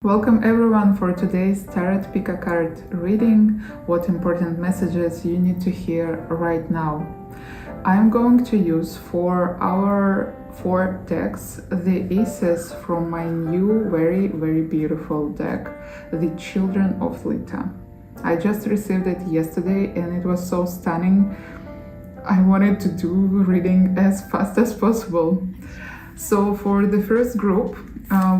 Welcome everyone for today's Tarot Pick a Card reading. What important messages you need to hear right now. I'm going to use for our 4 decks the aces from my new very beautiful deck, the Children of Litha. I just received it yesterday and it was so stunning. I wanted to do reading as fast as possible. So for the first group,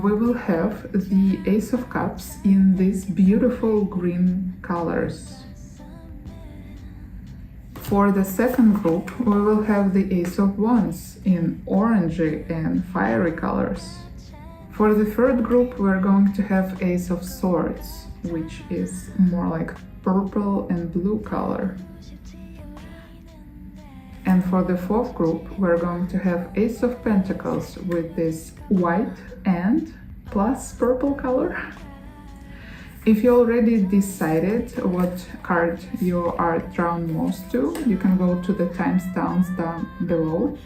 we will have the Ace of Cups in these beautiful green colors. For the second group, we will have the Ace of Wands in orangey and fiery colors. For the third group, we're going to have Ace of Swords, which is more like purple and blue color. And for the fourth group, we're going to have Ace of Pentacles with this white and plus purple color. If you already decided what card you are drawn most to, you can go to the timestamps down below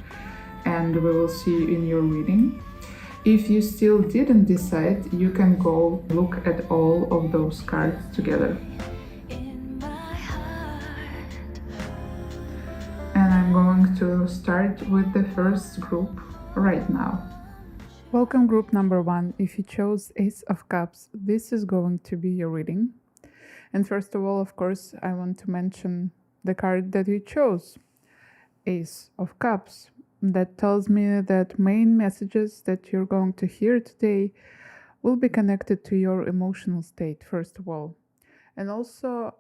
and we will see you in your reading. If you still didn't decide, you can go look at all of those cards together. I'm going to start with the first group right now. Welcome group number 1. If you chose Ace of Cups, this is going to be your reading. And first of all, of course, I want to mention the card that you chose, Ace of Cups. That tells me that main messages that you're going to hear today will be connected to your emotional state, first of all. And also,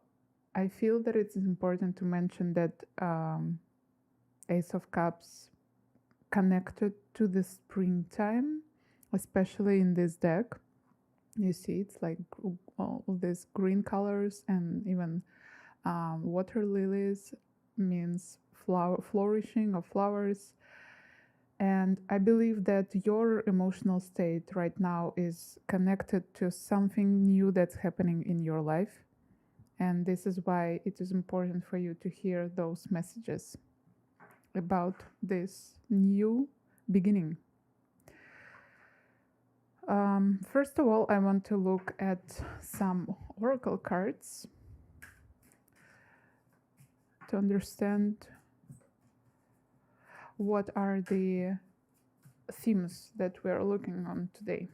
I feel that it's important to mention that Ace of Cups connected to the springtime, especially in this deck. You see it's like all these green colors and even water lilies means flourishing of flowers. And I believe that your emotional state right now is connected to something new that's happening in your life. And this is why it is important for you to hear those messages about this new beginning. First of all, I want to look at some oracle cards to understand what are the themes that we are looking on today,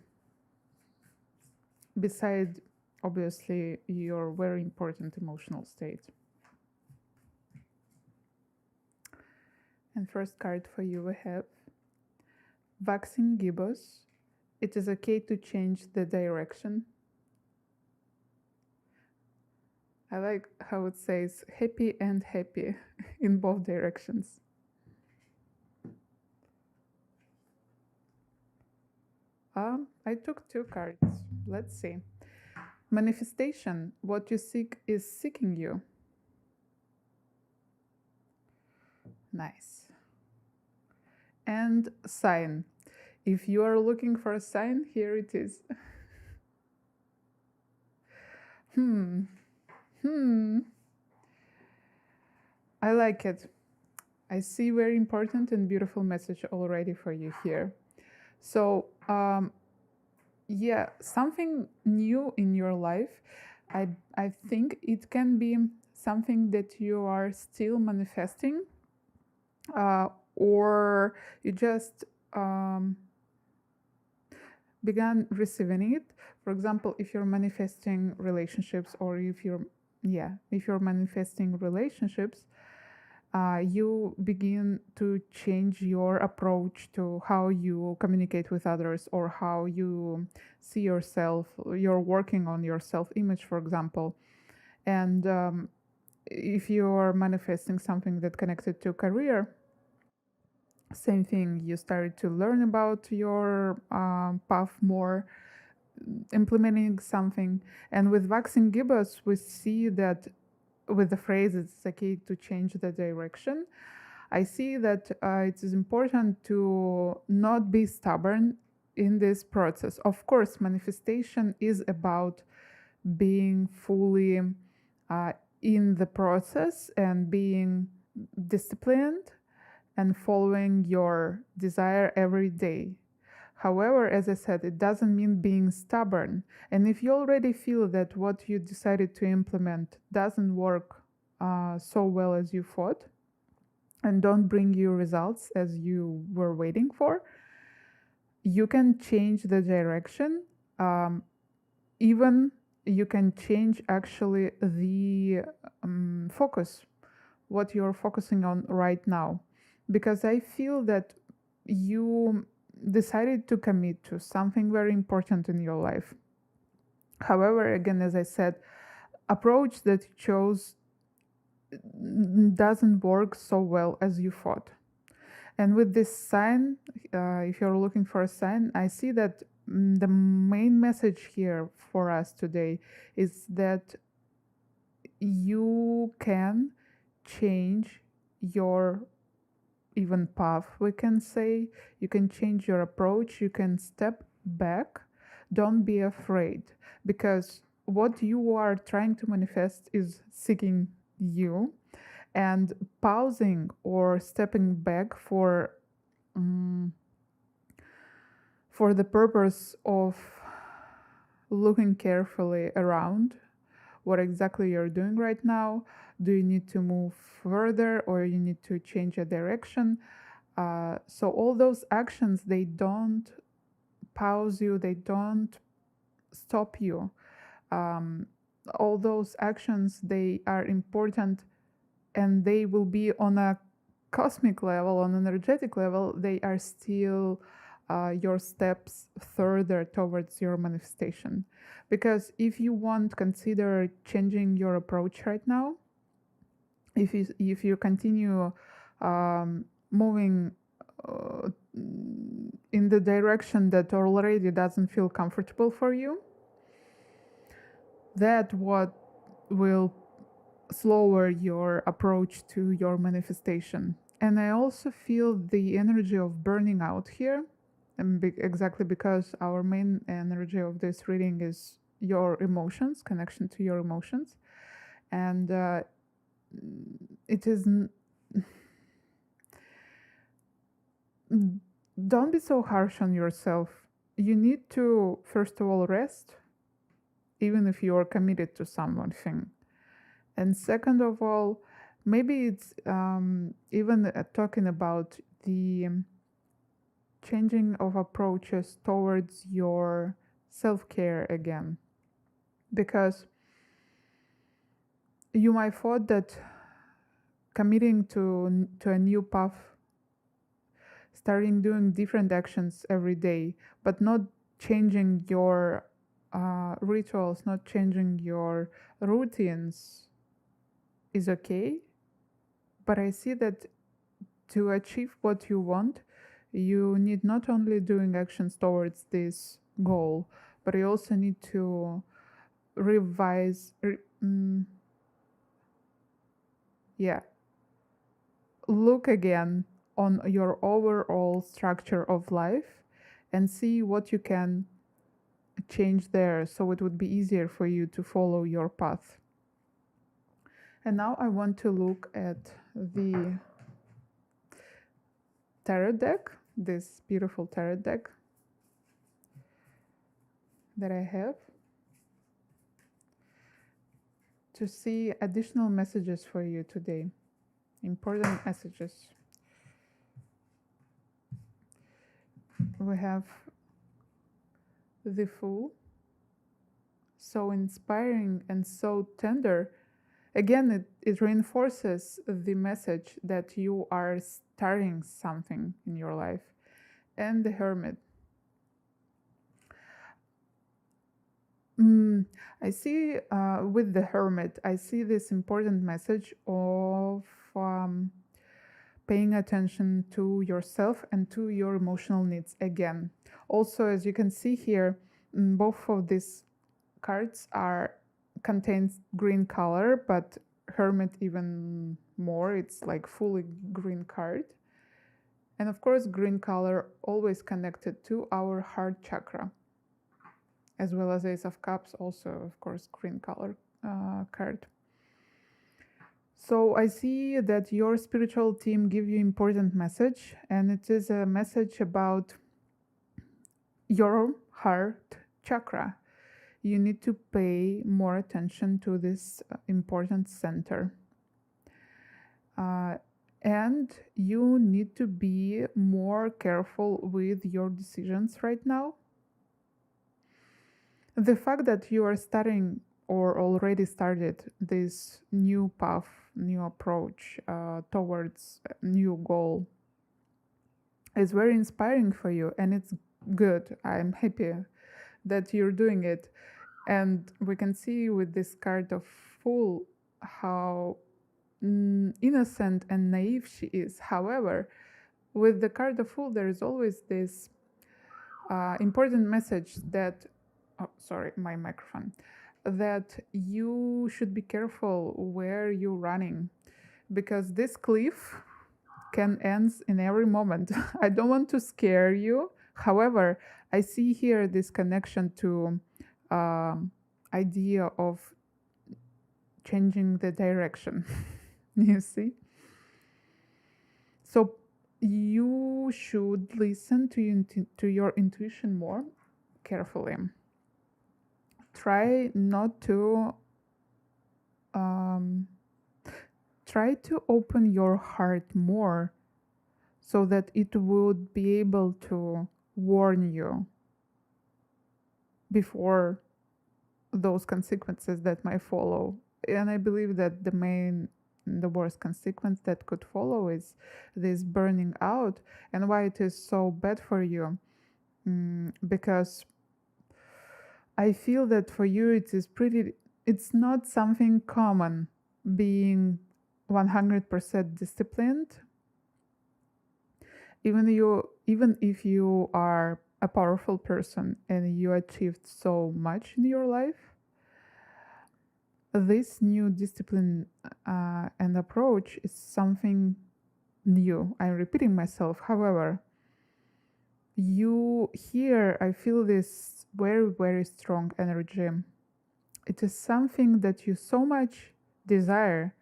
besides obviously your very important emotional state. And first card for you we have Waxing Gibbous. It is okay to change the direction. I like how it says happy and happy in both directions. I took 2 cards. Let's see. Manifestation. What you seek is seeking you. Nice. And sign. If you are looking for a sign, here it is. I like it. I see very important and beautiful message already for you here. So, yeah, something new in your life. I think it can be something that you are still manifesting, or you just began receiving it. For example, if you're manifesting relationships, or if you're manifesting relationships, you begin to change your approach to how you communicate with others or how you see yourself. You're working on your self-image, for example. And if you're manifesting something that connected to career, same thing, you started to learn about your path more, implementing something. And with Waxing Gibbous, we see that with the phrase it's okay to change the direction, I see that it is important to not be stubborn in this process. Of course, manifestation is about being fully in the process and being disciplined and following your desire every day. However, as I said, it doesn't mean being stubborn. And if you already feel that what you decided to implement doesn't work so well as you thought and don't bring you results as you were waiting for, you can change the direction. Even you can change actually the focus, what you're focusing on right now. Because I feel that you decided to commit to something very important in your life. However, again, as I said, approach that you chose doesn't work so well as you thought. And with this sign, if you're looking for a sign, I see that the main message here for us today is that you can change your even path, we can say. You can change your approach, you can step back. Don't be afraid, because what you are trying to manifest is seeking you, and pausing or stepping back for the purpose of looking carefully around what exactly you're doing right now. Do you need to move further, or you need to change a direction? So all those actions, they don't pause you, they don't stop you. All those actions, they are important, and they will be on a cosmic level, on an energetic level, they are still your steps further towards your manifestation. Because if you want, consider changing your approach right now. If you continue moving in the direction that already doesn't feel comfortable for you, that what will slower your approach to your manifestation. And I also feel the energy of burning out here, and exactly because our main energy of this reading is your emotions, connection to your emotions. And it is don't be so harsh on yourself. You need to, first of all, rest, even if you are committed to something. And second of all, maybe it's even talking about the changing of approaches towards your self-care again. Because you might thought that committing to a new path, starting doing different actions every day, but not changing your rituals, not changing your routines is okay. But I see that to achieve what you want, you need not only doing actions towards this goal, but you also need to revise, look again on your overall structure of life and see what you can change there, so it would be easier for you to follow your path. And now I want to look at the tarot deck, this beautiful tarot deck that I have, to see additional messages for you today, important messages. We have the Fool, so inspiring and so tender. Again, it reinforces the message that you are starting something in your life. And the Hermit. I see with the Hermit, I see this important message of paying attention to yourself and to your emotional needs again. Also, as you can see here, both of these cards contains green color, but Hermit even more. It's like fully green card. And of course, green color always connected to our heart chakra, as well as Ace of Cups, also, of course, green color card. So I see that your spiritual team give you important message, and it is a message about your heart chakra. You need to pay more attention to this important center. And you need to be more careful with your decisions right now. The fact that you are starting or already started this new path, new approach towards a new goal is very inspiring for you, and it's good. I'm happy that you're doing it. And we can see with this card of Fool how innocent and naive she is. However, with the card of Fool, there is always this important message that, oh, sorry, my microphone, that you should be careful where you're running, because this cliff can end in every moment. I don't want to scare you. However, I see here this connection to idea of changing the direction. You see? So you should listen to your intuition more carefully. Try not to try to open your heart more so that it would be able to warn you before those consequences that might follow. And I believe that the worst consequence that could follow is this burning out. And why it is so bad for you, because I feel that for you it's not something common being 100% disciplined. Even if you are a powerful person and you achieved so much in your life, this new discipline and approach is something new. I'm repeating myself. However, I feel this very, very strong energy. It is something that you so much desire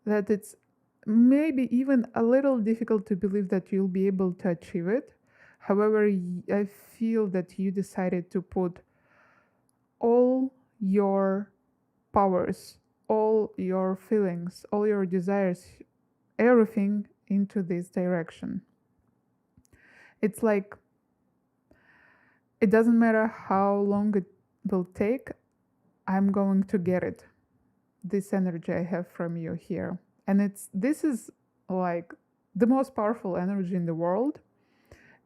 that it's maybe even a little difficult to believe that you'll be able to achieve it. However, I feel that you decided to put all your powers, all your feelings, all your desires, everything into this direction. It's like it doesn't matter how long it will take, I'm going to get it. This energy I have from you here. And this is like the most powerful energy in the world.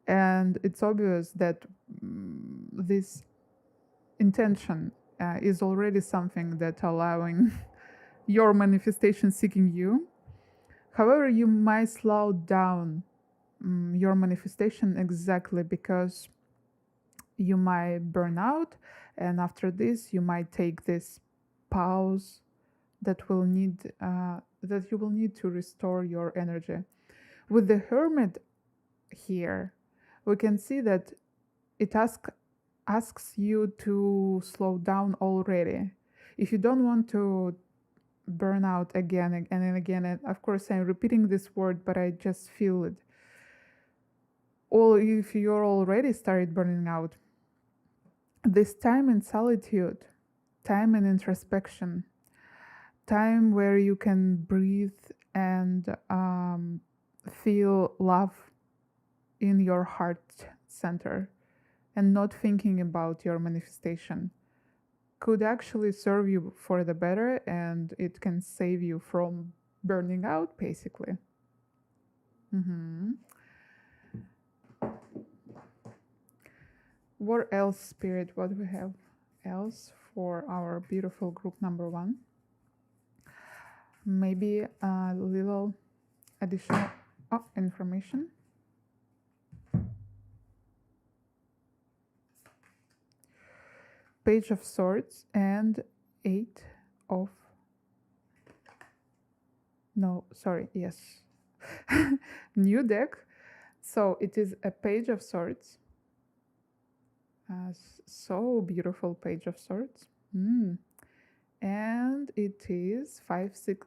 And it's obvious that this intention is already something that allowing your manifestation seeking you. However, you might slow down your manifestation exactly because you might burn out, and after this you might take this pause that you will need to restore your energy. With the Hermit here, we can see that it asks you to slow down already. If you don't want to burn out again and again, and of course I'm repeating this word, but I just feel it. Or if you're already started burning out, this time in solitude, time in introspection, time where you can breathe and feel love in your heart center and not thinking about your manifestation could actually serve you for the better, and it can save you from burning out, basically. What else, Spirit? What do we have else for our beautiful group number 1? Maybe a little additional information. Page of Swords and 8 of... No, sorry, yes. New deck. So it is a Page of Swords. So beautiful Page of Swords. And it is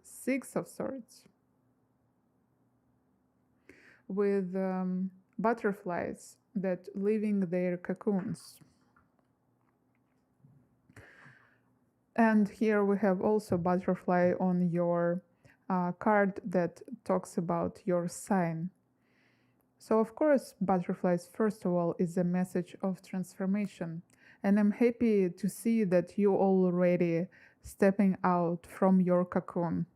6 of Swords with butterflies that leaving their cocoons. And here we have also butterfly on your card that talks about your sign. So of course, butterflies, first of all, is a message of transformation. And I'm happy to see that you already stepping out from your cocoon.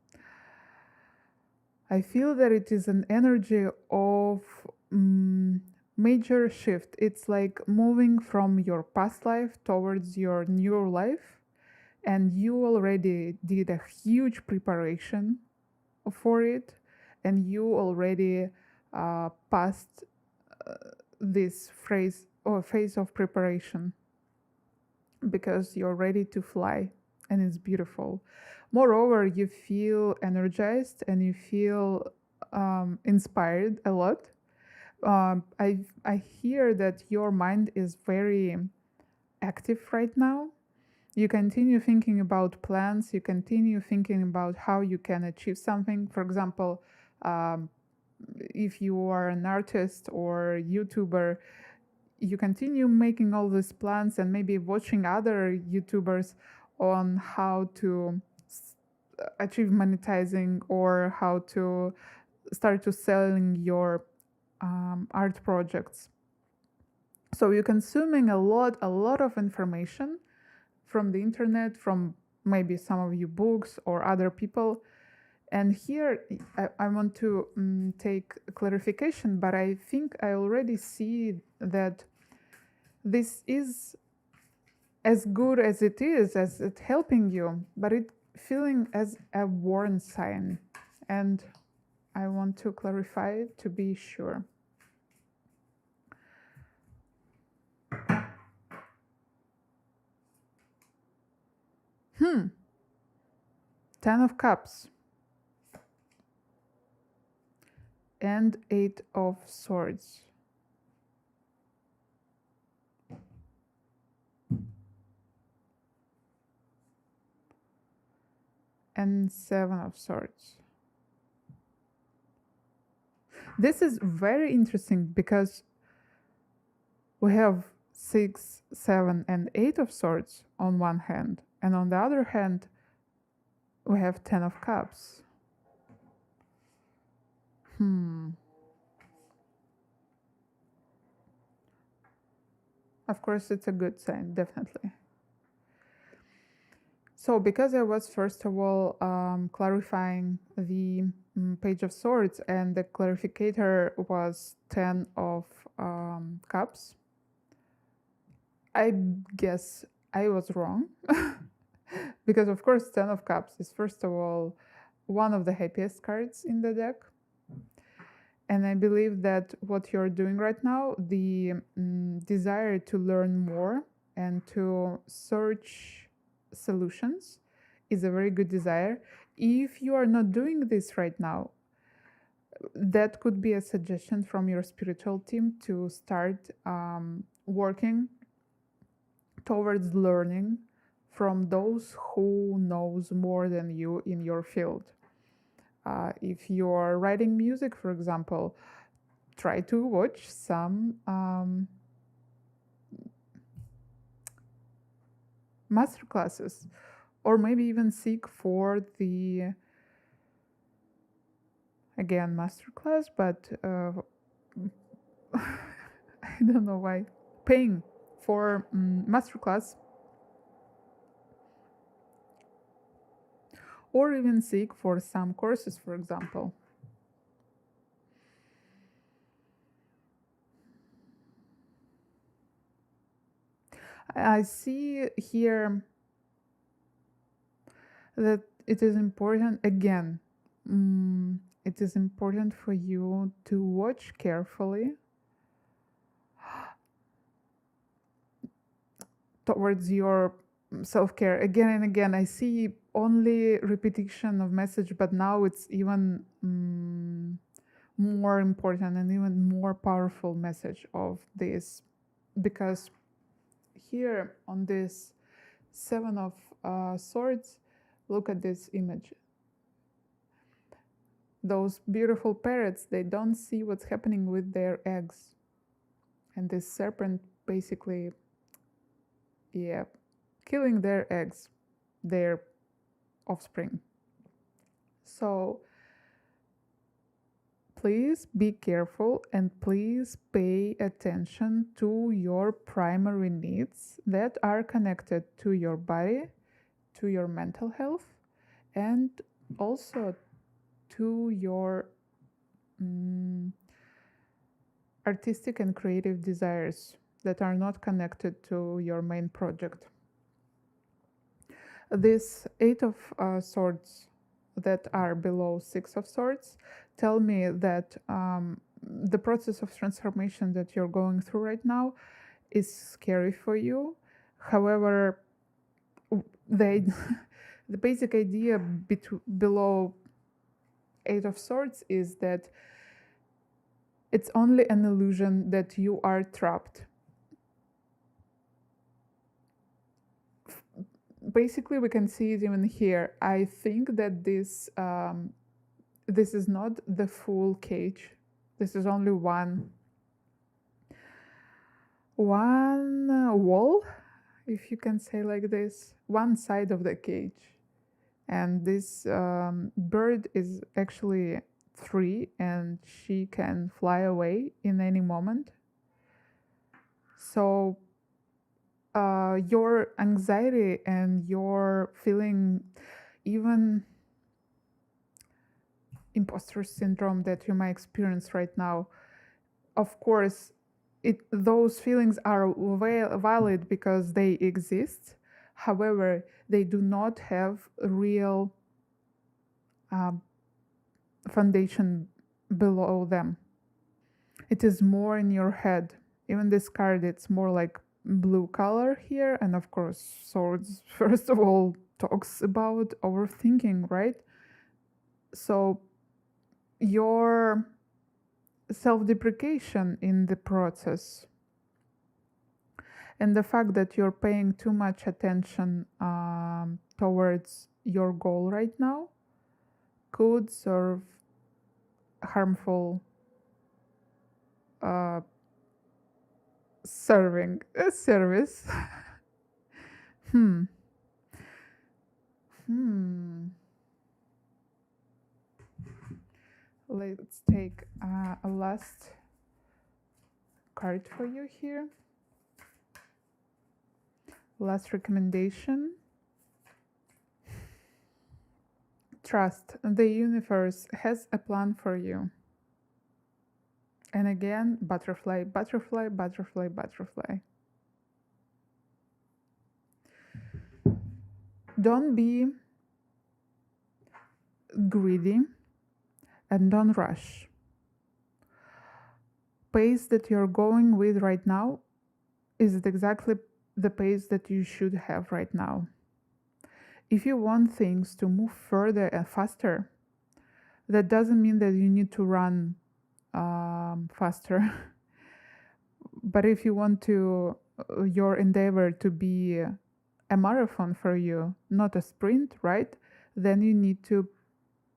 I feel that it is an energy of major shift. It's like moving from your past life towards your new life. And you already did a huge preparation for it. And you already passed this phase or phase of preparation because you're ready to fly and it's beautiful. Moreover, you feel energized and you feel inspired a lot. I hear that your mind is very active right now. You continue thinking about plans, you continue thinking about how you can achieve something. For example, if you are an artist or YouTuber, you continue making all these plans and maybe watching other YouTubers on how to achieve monetizing or how to start to selling your art projects. So you're consuming a lot of information from the internet, from maybe some of you books or other people. And here I want to take clarification, but I think I already see that this is as good as it is, as it helping you, but it feeling as a warning sign. And I want to clarify it to be sure. Ten of Cups and Eight of Swords. And Seven of Swords. This is very interesting because we have 6, 7, and 8 of Swords on one hand, and on the other hand, we have 10 of Cups. Of course, it's a good sign, definitely. So because I was first of all clarifying the Page of Swords and the clarificator was 10 of Cups, I guess I was wrong. Because of course 10 of Cups is first of all one of the happiest cards in the deck. And I believe that what you're doing right now, the desire to learn more and to search solutions, is a very good desire. If you are not doing this right now, that could be a suggestion from your spiritual team to start working towards learning from those who knows more than you in your field. If you are writing music, for example, try to watch some master classes, or maybe even seek for the again masterclass, but I don't know why paying for masterclass, or even seek for some courses, for example. I see here that it is important, again, it is important for you to watch carefully towards your self-care. Again and again, I see only repetition of message, but now it's even more important and even more powerful message of this, because here on this Seven of Swords, look at this image. Those beautiful parrots, they don't see what's happening with their eggs. And this serpent basically, killing their eggs, their offspring. So please be careful and please pay attention to your primary needs that are connected to your body, to your mental health, and also to your artistic and creative desires that are not connected to your main project. This Eight of Swords that are below Six of Swords tell me that the process of transformation that you're going through right now is scary for you. However, the basic idea below Eight of Swords is that it's only an illusion that you are trapped. Basically, we can see it even here. I think that this is not the full cage. This is only one wall, if you can say like this, one side of the cage. And this bird is actually free and she can fly away in any moment. So your anxiety and your feeling, even imposter syndrome that you might experience right now, of course, those feelings are valid because they exist. However, they do not have a real foundation below them. It is more in your head. Even this card, it's more like blue color here. And of course, swords, first of all, talks about overthinking, right? So your self-deprecation in the process and the fact that you're paying too much attention towards your goal right now could serve harmful service. Let's take a last card for you here. Last recommendation. Trust. The universe has a plan for you. And again, butterfly, butterfly, butterfly, butterfly. Don't be greedy and don't rush. Pace that you're going with right now is exactly the pace that you should have right now. If you want things to move further and faster, that doesn't mean that you need to run faster. But if you want your endeavor to be a marathon for you, not a sprint, right? Then you need to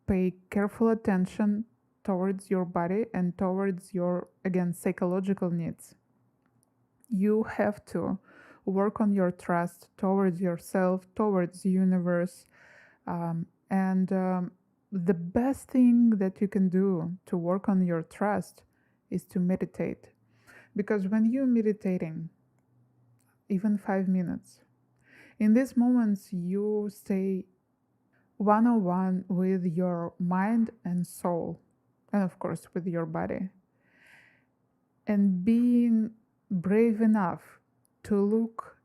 pay careful attention towards your body and towards your, again, psychological needs. You have to work on your trust towards yourself, towards the universe. The best thing that you can do to work on your trust is to meditate. Because when you're meditating, even 5 minutes, in these moments you stay one-on-one with your mind and soul, and of course with your body. And being brave enough to look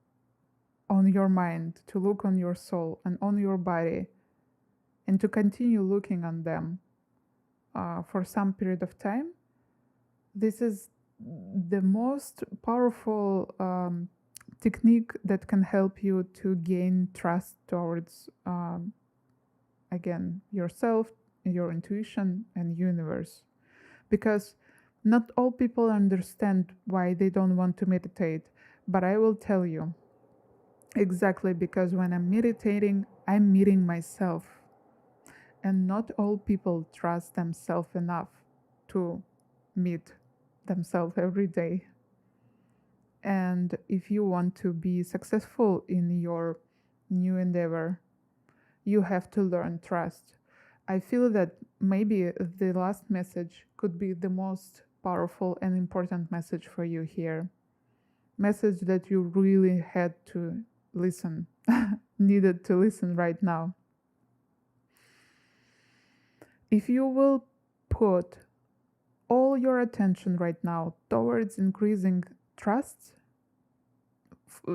on your mind, to look on your soul and on your body, and to continue looking on them for some period of time, this is the most powerful technique that can help you to gain trust towards, again, yourself, your intuition, and universe. Because not all people understand why they don't want to meditate, but I will tell you exactly, because when I'm meditating, I'm meeting myself. And not all people trust themselves enough to meet themselves every day. And if you want to be successful in your new endeavor, you have to learn trust. I feel that maybe the last message could be the most powerful and important message for you here. Message that you really had to listen, needed to listen right now. If you will put all your attention right now towards increasing trust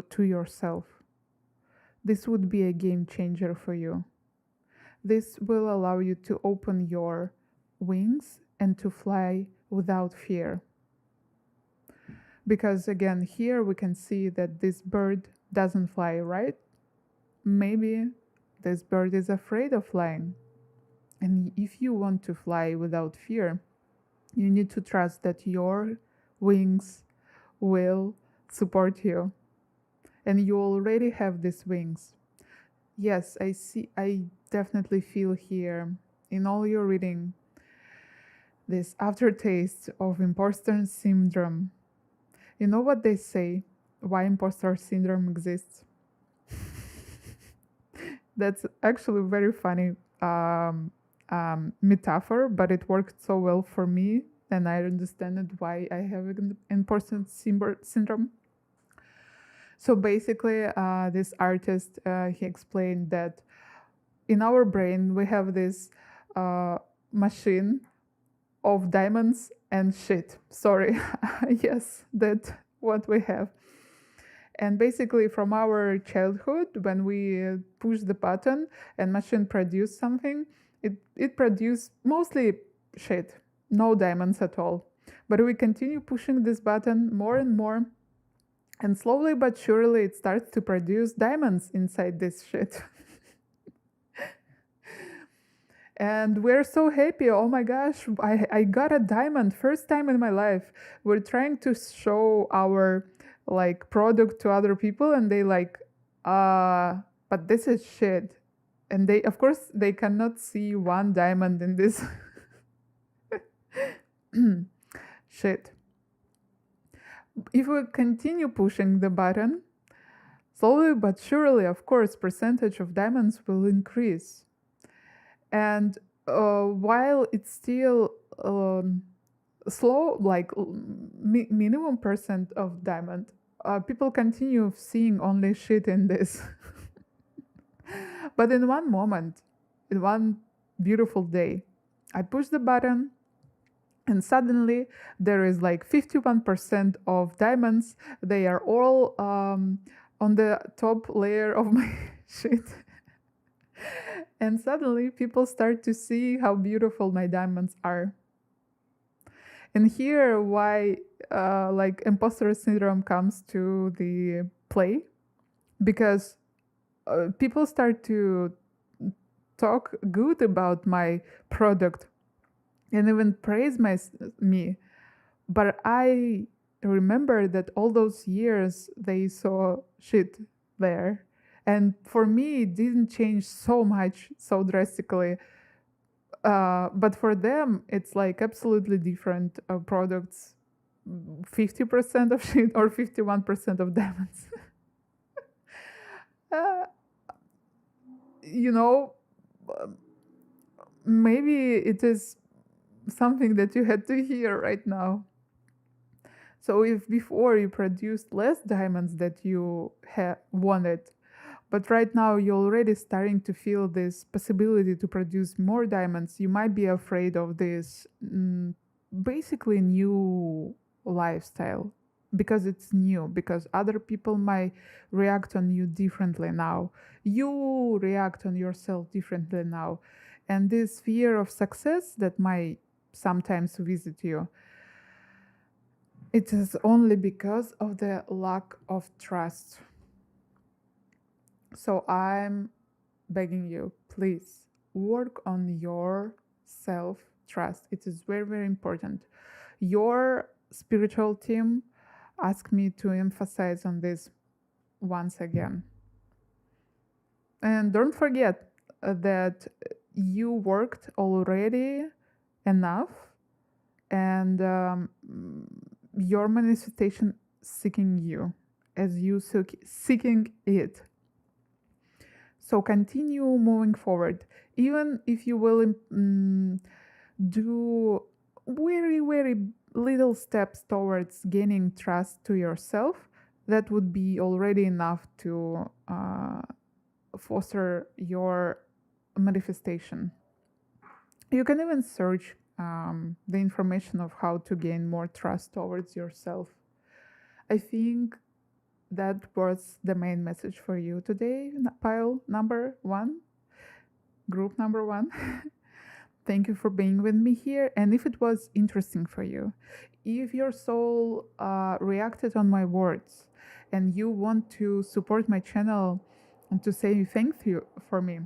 to yourself, this would be a game changer for you. This will allow you to open your wings and to fly without fear. Because again, here we can see that this bird doesn't fly, right? Maybe this bird is afraid of flying. And if you want to fly without fear, you need to trust that your wings will support you. And you already have these wings. Yes, I definitely feel here in all your reading this aftertaste of imposter syndrome. You know what they say? Why imposter syndrome exists? That's actually a very funny metaphor, but it worked so well for me, and I understand it why I have imposter syndrome. So basically, this artist, he explained that in our brain we have this machine of diamonds and shit. Sorry, yes, that's what we have. And basically, from our childhood, when we push the button and machine produce something, it produces mostly shit, no diamonds at all. But we continue pushing this button more and more, and slowly but surely it starts to produce diamonds inside this shit. And we're so happy. Oh my gosh, I got a diamond, first time in my life. We're trying to show our like product to other people, and they like, but this is shit. And they, of course, they cannot see one diamond in this shit. If we continue pushing the button, slowly but surely, of course, percentage of diamonds will increase. And while it's still slow, like minimum percent of diamond, people continue seeing only shit in this. But in one moment, in one beautiful day, I push the button, and suddenly there is like 51% of diamonds. They are all on the top layer of my shit. And suddenly people start to see how beautiful my diamonds are. And here why like imposter syndrome comes to the play, because people start to talk good about my product and even praise me. But I remember that all those years they saw shit there. And for me, it didn't change so much, so drastically. But for them, it's like absolutely different products. 50% of shit or 51% of diamonds. You know, maybe it is something that you had to hear right now. So if before you produced less diamonds that you wanted, but right now you're already starting to feel this possibility to produce more diamonds, you might be afraid of this basically new lifestyle, because it's new, because other people might react on you differently now. You react on yourself differently now. And this fear of success that might sometimes visit you, it is only because of the lack of trust. So I'm begging you, please work on your self-trust. It is very, very important. Your spiritual team asked me to emphasize on this once again. And don't forget that you worked already enough, and your manifestation seeking you, as you seeking it. So continue moving forward, even if you will do very, very little steps towards gaining trust to yourself. That would be already enough to foster your manifestation. You can even search the information of how to gain more trust towards yourself. I think that was the main message for you today, pile number one, group number one. Thank you for being with me here. And if it was interesting for you, if your soul reacted on my words and you want to support my channel and to say thank you for me,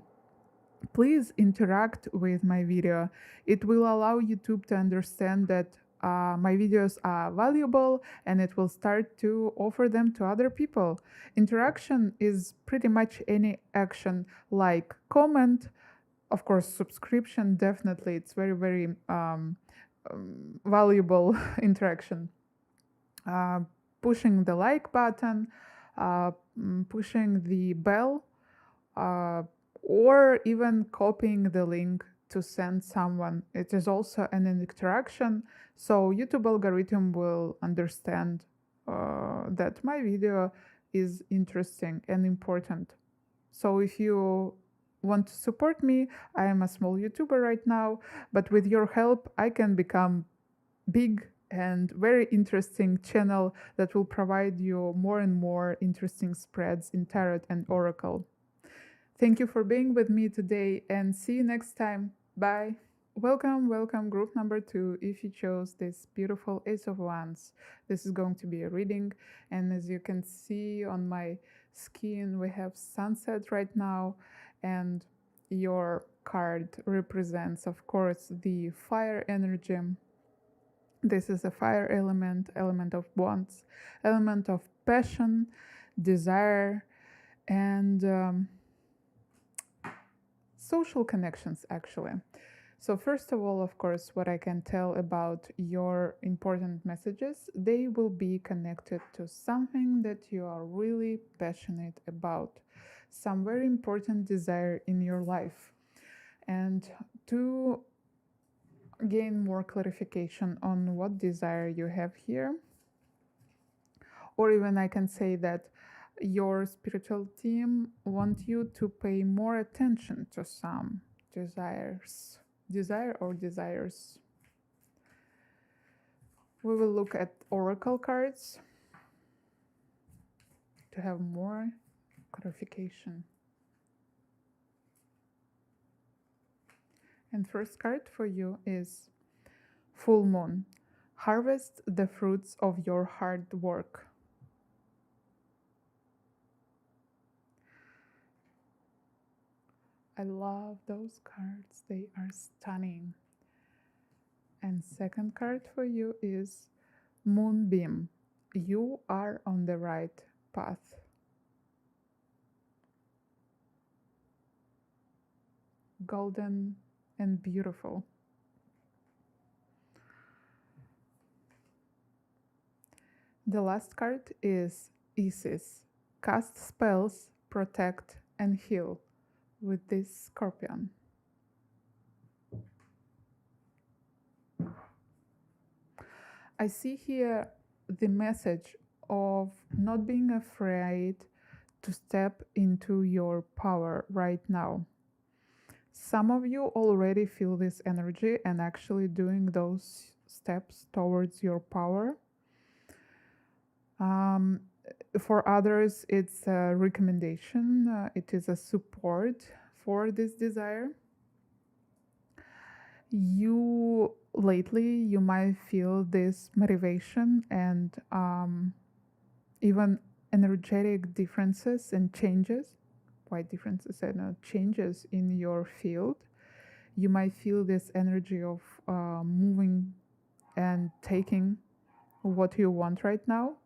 please interact with my video. It will allow YouTube to understand that my videos are valuable, and it will start to offer them to other people. Interaction is pretty much any action, like comment, of course, subscription, definitely. It's very, very valuable interaction. Pushing the like button, pushing the bell, or even copying the link to send someone. It is also an interaction, so YouTube algorithm will understand that my video is interesting and important. So if you want to support me, I am a small YouTuber right now, but with your help I can become big and very interesting channel that will provide you more and more interesting spreads in tarot and oracle. Thank you for being with me today, and see you next time. Bye. Welcome, welcome, group number 2. If you chose this beautiful Ace of Wands, this is going to be a reading. And as you can see on my skin, we have sunset right now, and your card represents, of course, the fire energy. This is a fire element, element of wands, element of passion, desire, and social connections, actually. So first of all, of course, what I can tell about your important messages, they will be connected to something that you are really passionate about, some very important desire in your life. And to gain more clarification on what desire you have here, or even I can say that your spiritual team want you to pay more attention to some desire or desires. We will look at oracle cards to have more clarification. And first card for you is full moon. Harvest the fruits of your hard work. I love those cards. They are stunning. And second card for you is Moonbeam. You are on the right path. Golden and beautiful. The last card is Isis. Cast spells, protect and heal with this scorpion. I see here the message of not being afraid to step into your power right now. Some of you already feel this energy and actually doing those steps towards your power. For others, it's a recommendation. It is a support for this desire. Lately, you might feel this motivation and even energetic differences and changes. Why differences? I know, changes in your field. You might feel this energy of moving and taking what you want right now.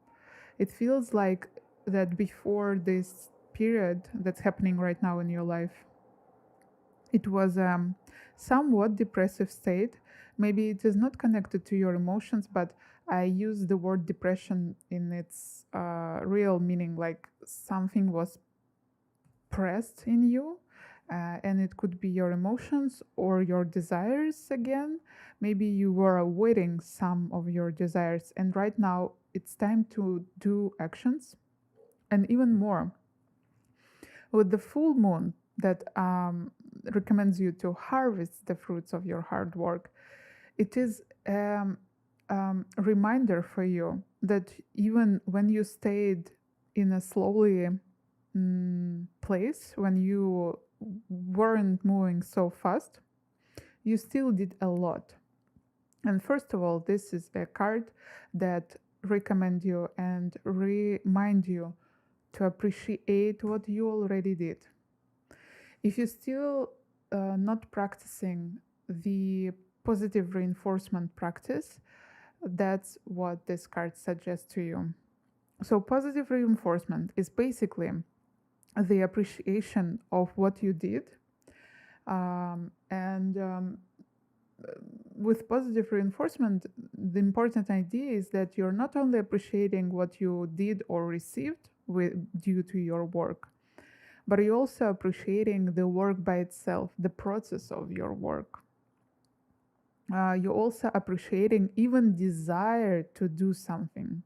It feels like that before this period that's happening right now in your life, it was a somewhat depressive state, Maybe it is not connected to your emotions, but I use the word depression in its real meaning, like something was pressed in you, and it could be your emotions or your desires again. Maybe you were awaiting some of your desires, and right now it's time to do actions. And even more, with the full moon that recommends you to harvest the fruits of your hard work, it is a reminder for you that even when you stayed in a slowly place, when you weren't moving so fast, you still did a lot. And first of all, this is a card that recommend you and remind you to appreciate what you already did. If you're still not practicing the positive reinforcement practice, that's what this card suggests to you. So, positive reinforcement is basically the appreciation of what you did. And with positive reinforcement, the important idea is that you're not only appreciating what you did or received due to your work, but you're also appreciating the work by itself, the process of your work. You're also appreciating even desire to do something.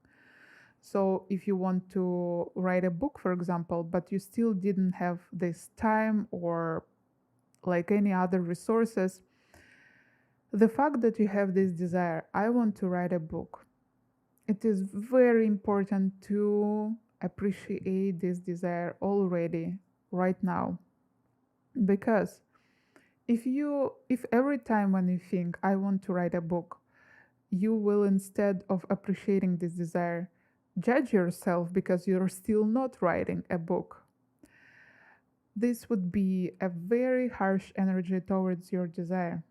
So if you want to write a book, for example, but you still didn't have this time or like any other resources, the fact that you have this desire, I want to write a book, it is very important to appreciate this desire already, right now. Because if every time when you think, I want to write a book, you will, instead of appreciating this desire, judge yourself because you're still not writing a book, this would be a very harsh energy towards your desire.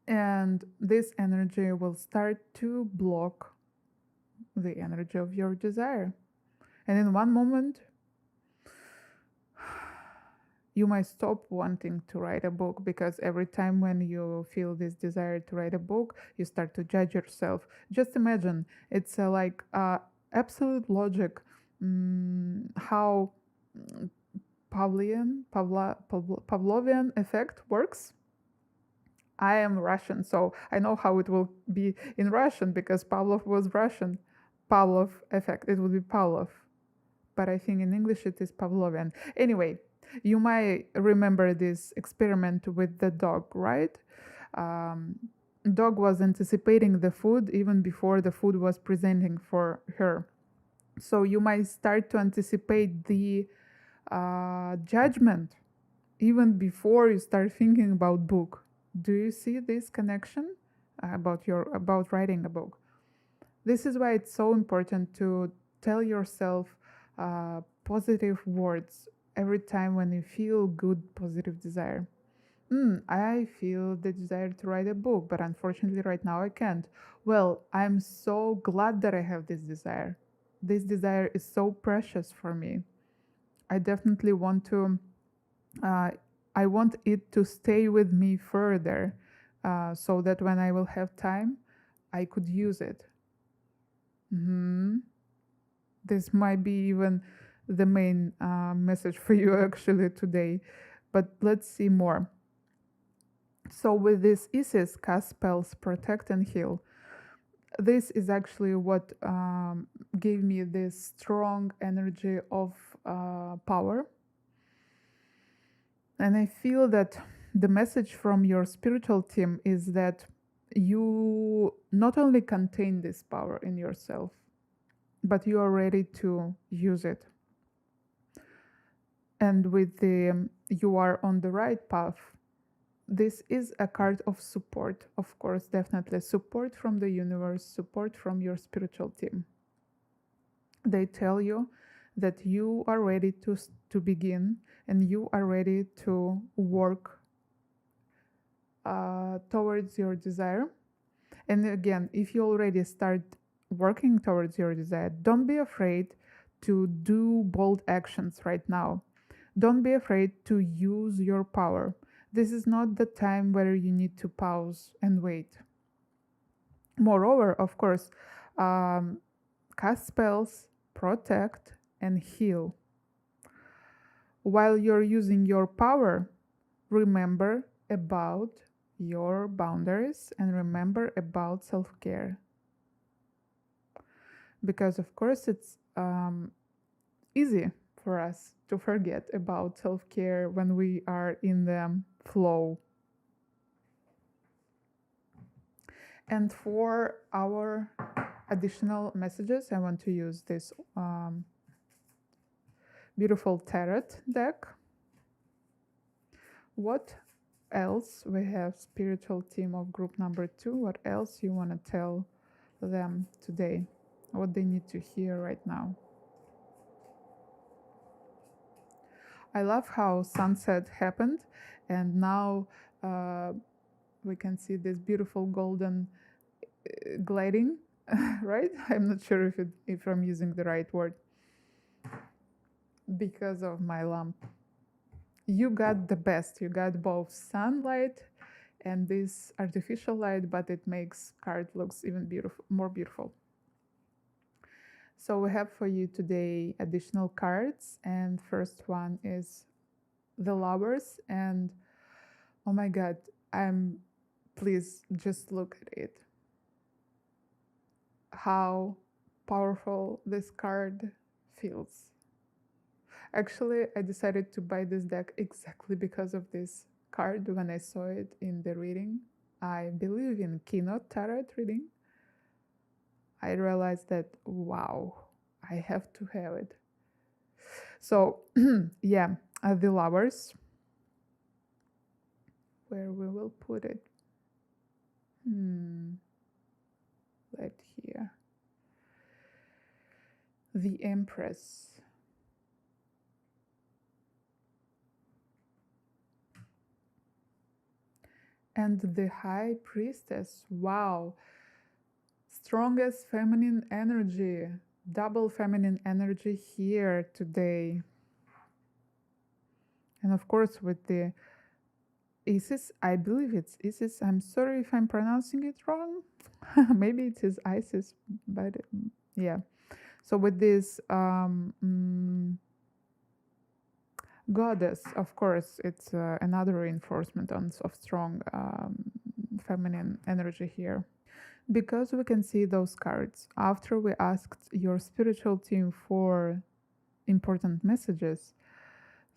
And this energy will start to block the energy of your desire. And in one moment, you might stop wanting to write a book, because every time when you feel this desire to write a book, you start to judge yourself. Just imagine, it's like absolute logic, how Pavlovian effect works. I am Russian, so I know how it will be in Russian because Pavlov was Russian. Pavlov effect, it would be Pavlov. But I think in English it is Pavlovian. Anyway, you might remember this experiment with the dog, right? Dog was anticipating the food even before the food was presenting for her. So you might start to anticipate the judgment even before you start thinking about book. Do you see this connection about writing a book? This is why it's so important to tell yourself positive words every time when you feel good positive desire. I feel the desire to write a book, but unfortunately right now I can't. Well, I'm so glad that I have this desire. This desire is so precious for me. I definitely want to I want it to stay with me further, so that when I will have time, I could use it. This might be even the main message for you actually today, but let's see more. So with this Isis cast spells protect and heal. This is actually what gave me this strong energy of power. And I feel that the message from your spiritual team is that you not only contain this power in yourself, but you are ready to use it. And with the you are on the right path, this is a card of support, of course, definitely support from the universe, support from your spiritual team. They tell you that you are ready to begin, and you are ready to work towards your desire. And again, if you already start working towards your desire, don't be afraid to do bold actions right now. Don't be afraid to use your power, This is not the time where you need to pause and wait. Moreover, of course, cast spells, protect, and heal. While you're using your power, remember about your boundaries and remember about self-care. Because, of course, it's easy for us to forget about self-care when we are in the flow. And for our additional messages, I want to use this beautiful tarot deck. What else we have? Spiritual team of group number 2. What else you want to tell them today? What they need to hear right now? I love how sunset happened, and now we can see this beautiful golden gliding, right? I'm not sure if I'm using the right word because of my lamp. You got the best. You got both sunlight and this artificial light, but it makes card looks even more beautiful. So we have for you today additional cards, and first one is the Lovers, and oh my god, please just look at it. How powerful this card feels. Actually, I decided to buy this deck exactly because of this card when I saw it in the reading. I believe in Keynote Tarot reading. I realized that, wow, I have to have it. So, yeah, the Lovers. Where we will put it? Right here. The Empress. And the High Priestess. Wow. Strongest feminine energy. Double feminine energy here today. And of course with the Isis, I believe it's Isis. I'm sorry if I'm pronouncing it wrong. Maybe it is Isis, but yeah. So with this goddess, of course, it's another reinforcement of strong feminine energy here. Because we can see those cards, after we asked your spiritual team for important messages,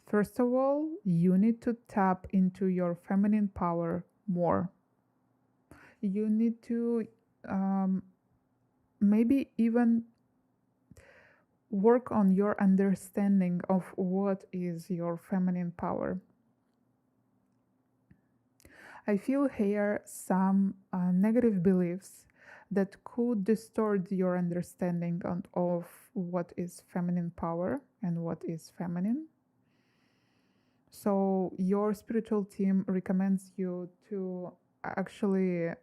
first of all, you need to tap into your feminine power more. You need to maybe even work on your understanding of what is your feminine power. I feel here some negative beliefs that could distort your understanding of what is feminine power and what is feminine. So your spiritual team recommends you to actually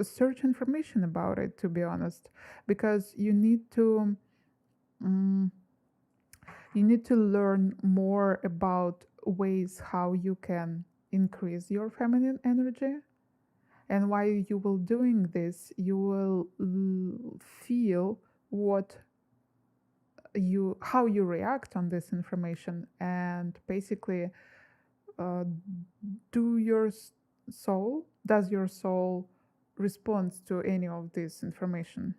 search information about it, to be honest, because you need to learn more about ways how you can increase your feminine energy. And while you will doing this, you will feel how you react on this information, and basically does your soul respond to any of this information.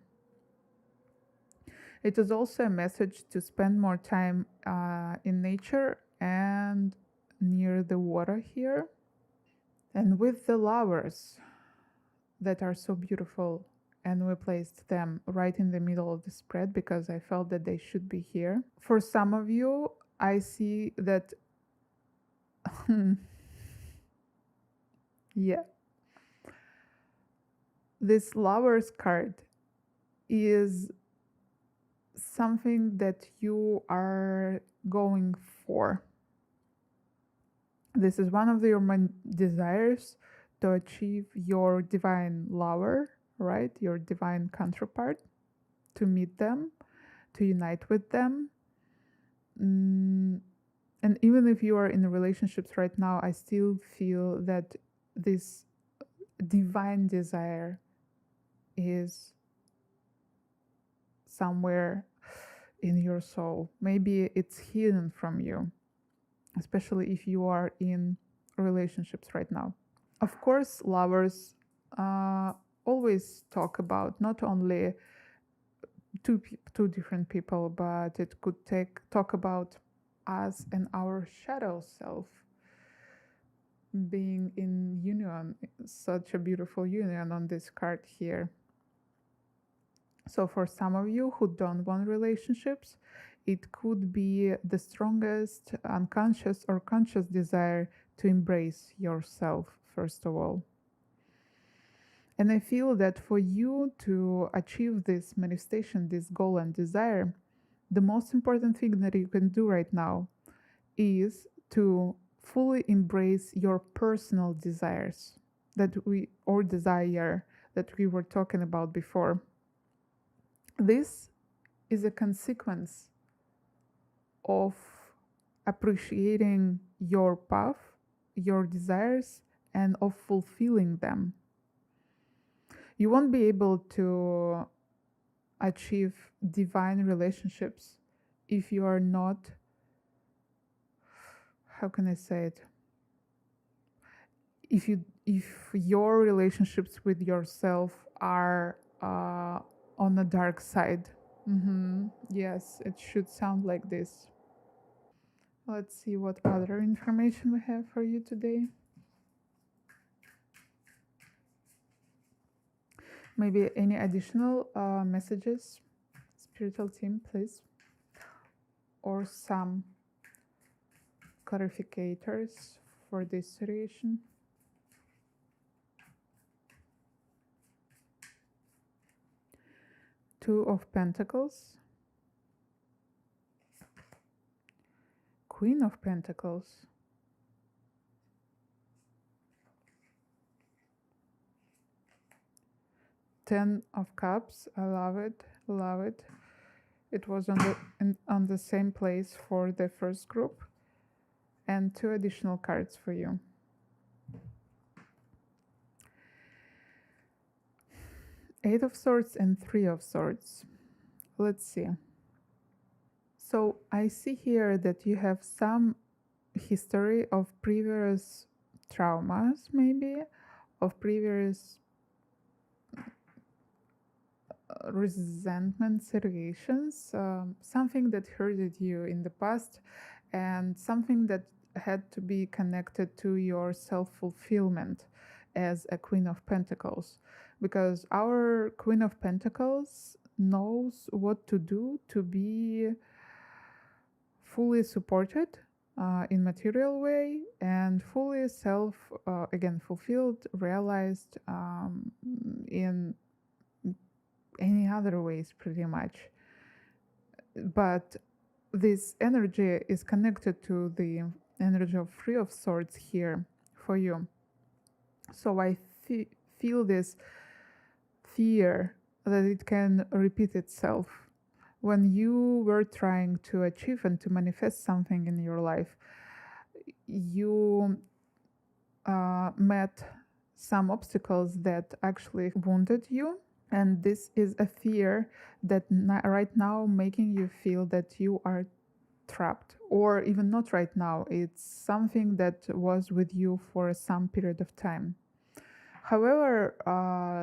It is also a message to spend more time in nature and near the water here. And with the Lovers that are so beautiful, and we placed them right in the middle of the spread because I felt that they should be here. For some of you, I see that yeah, this Lovers card is something that you are going for. This is one of your main desires, to achieve your divine lover, right? Your divine counterpart, to meet them, to unite with them. And And even if you are in relationships right now, I still feel that this divine desire is somewhere in your soul. Maybe it's hidden from you, especially if you are in relationships right now. Of course, lovers always talk about not only two different people, but it could talk about us and our shadow self being in union, such a beautiful union on this card here. So for some of you who don't want relationships, it could be the strongest unconscious or conscious desire to embrace yourself, first of all. And I feel that for you to achieve this manifestation, this goal and desire, the most important thing that you can do right now is to fully embrace your personal desires desire that we were talking about before. This is a consequence of appreciating your path, your desires, and of fulfilling them. You won't be able to achieve divine relationships if you are not, how can I say it? If your relationships with yourself are on the dark side. Yes, it should sound like this. Let's see what other information we have for you today. Maybe any additional messages, spiritual team, please, or some clarificators for this situation. Two of Pentacles, Queen of Pentacles, Ten of Cups. I love it, love it. It was on the same place for the first group, and two additional cards for you. Eight of Swords and Three of Swords. Let's see. So I see here that you have some history of previous traumas, maybe, of previous resentment situations, something that hurted you in the past, and something that had to be connected to your self-fulfillment as a Queen of Pentacles. Because our Queen of Pentacles knows what to do to be fully supported in material way and fully fulfilled, realized in any other ways pretty much. But this energy is connected to the energy of Three of Swords here for you. So I feel this fear that it can repeat itself. When you were trying to achieve and to manifest something in your life, you met some obstacles that actually wounded you. And this is a fear that right now making you feel that you are trapped, or even not right now. It's something that was with you for some period of time. However,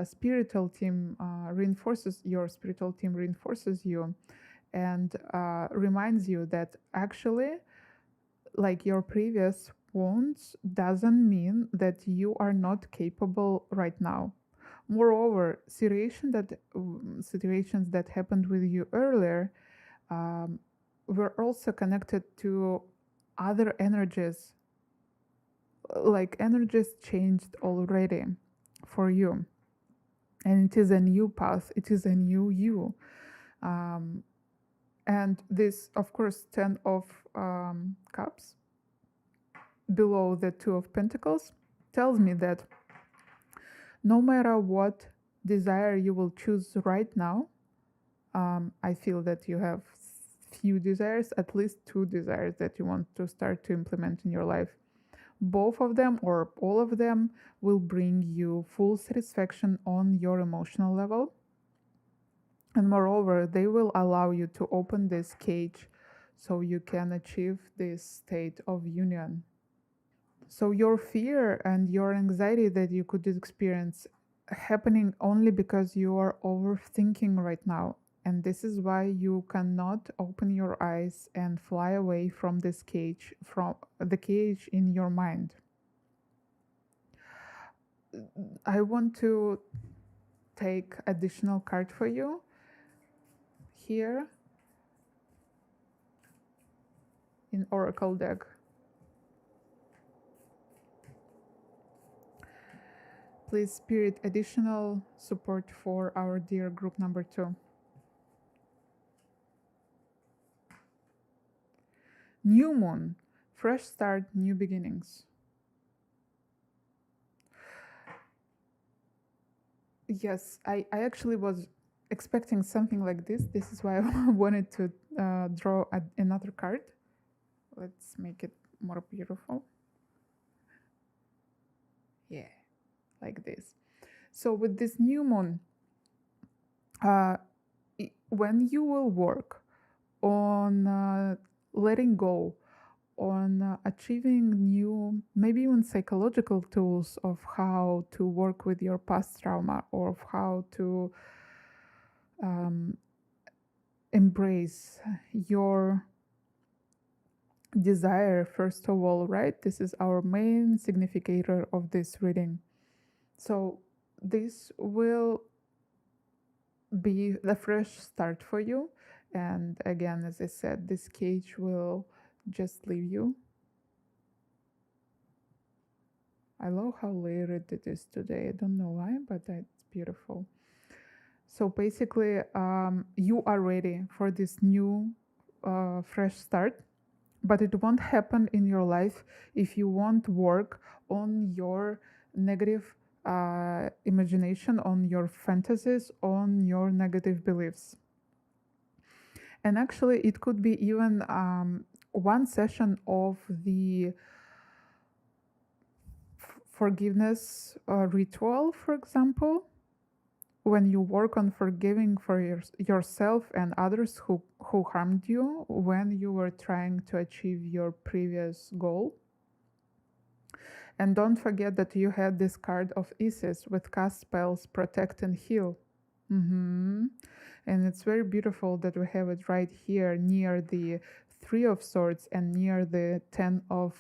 spiritual team reinforces you and reminds you that actually, like your previous wounds, doesn't mean that you are not capable right now. Moreover, situations that happened with you earlier were also connected to other energies, like energies changed already for you. And it is a new path, it is a new you. And this, of course, Ten of Cups below the Two of Pentacles tells me that no matter what desire you will choose right now, I feel that you have few desires, at least 2 desires that you want to start to implement in your life. Both of them or all of them will bring you full satisfaction on your emotional level. And moreover, they will allow you to open this cage so you can achieve this state of union. So your fear and your anxiety that you could experience happening only because you are overthinking right now. And this is why you cannot open your eyes and fly away from this cage, from the cage in your mind. I want to take additional card for you here in Oracle deck. Please, Spirit, additional support for our dear group number 2. New moon, fresh start, new beginnings. Yes, I actually was expecting something like this. This is why I wanted to draw another card. Let's make it more beautiful. Yeah, like this. So with this new moon, when you will work on letting go, on achieving new, maybe even psychological tools of how to work with your past trauma, or of how to embrace your desire, first of all, right? This is our main significator of this reading. So this will be the fresh start for you. And again, as I said, this cage will just leave you. I love how layered it is today. I don't know why, but it's beautiful. So basically, you are ready for this new fresh start, but it won't happen in your life if you won't work on your negative imagination, on your fantasies, on your negative beliefs. And actually, it could be even one session of the forgiveness ritual, for example, when you work on forgiving for yourself and others who harmed you when you were trying to achieve your previous goal. And don't forget that you had this card of Isis with cast spells, protect and heal. And it's very beautiful that we have it right here near the 3 of Swords and near the 10 of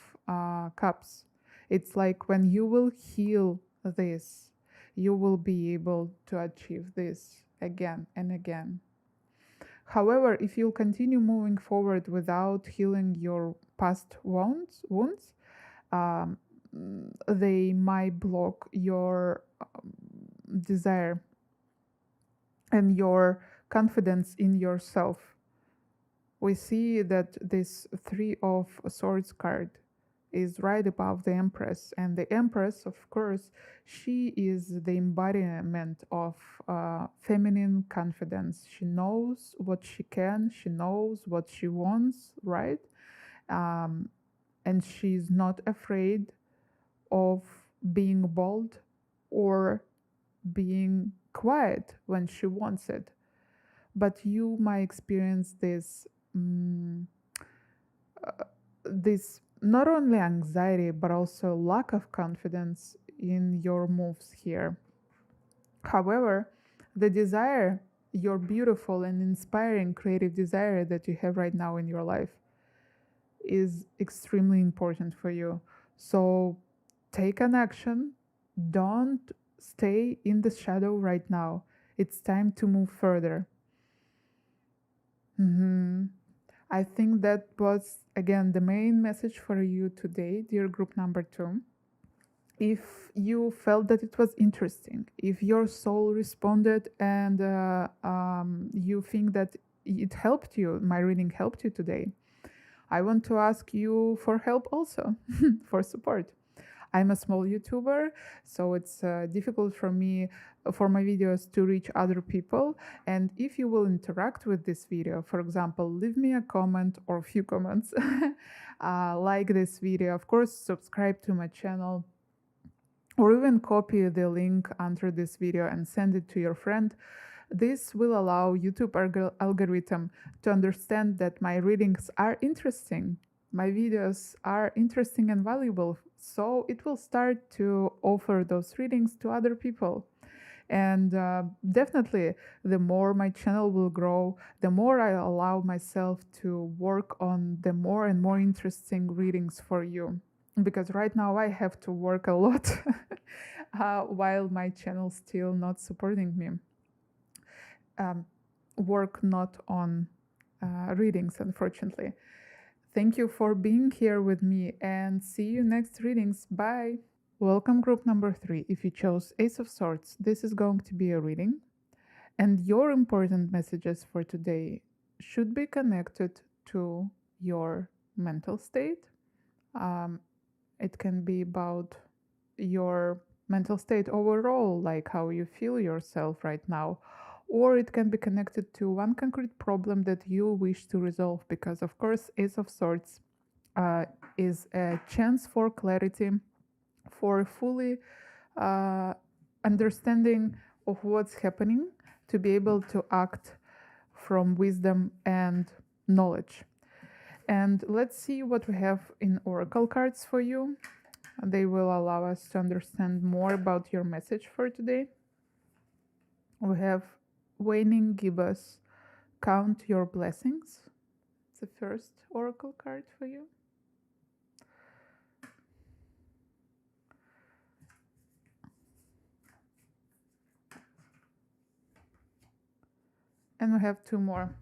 Cups. It's like when you will heal this, you will be able to achieve this again and again. However, if you continue moving forward without healing your past wounds, they might block your desire and your confidence in yourself. We see that this 3 of Swords card is right above the Empress, and the Empress, of course, she is the embodiment of feminine confidence. She knows what she can, she knows what she wants, right? And she's not afraid of being bold or being quiet when she wants it. But you might experience this this not only anxiety but also lack of confidence in your moves here. However, the desire, your beautiful and inspiring creative desire that you have right now in your life, is extremely important for you. So take an action. Don't stay in the shadow right now. It's time to move further. I think that was, again, the main message for you today, dear group number 2. If you felt that it was interesting, if your soul responded and you think that it helped you, my reading helped you today, I want to ask you for help also, for support. I'm a small YouTuber, so it's difficult for me, for my videos to reach other people. And if you will interact with this video, for example, leave me a comment or a few comments, like this video, of course, subscribe to my channel, or even copy the link under this video and send it to your friend. This will allow YouTube algorithm to understand that my readings are interesting, my videos are interesting and valuable, so it will start to offer those readings to other people. And definitely, the more my channel will grow, the more I allow myself to work on the more and more interesting readings for you. Because right now I have to work a lot while my channel still not supporting me. Work not on readings, unfortunately. Thank you for being here with me and see you next readings. Bye. Welcome group number 3. If you chose Ace of Swords, this is going to be a reading. And your important messages for today should be connected to your mental state. It can be about your mental state overall, like how you feel yourself right now, or it can be connected to one concrete problem that you wish to resolve, because of course Ace of Swords is a chance for clarity, for fully understanding of what's happening, to be able to act from wisdom and knowledge. And let's see what we have in oracle cards for you. They will allow us to understand more about your message for today. We have Waning Gibbous, Count Your Blessings. It's the first oracle card for you. And we have 2 more.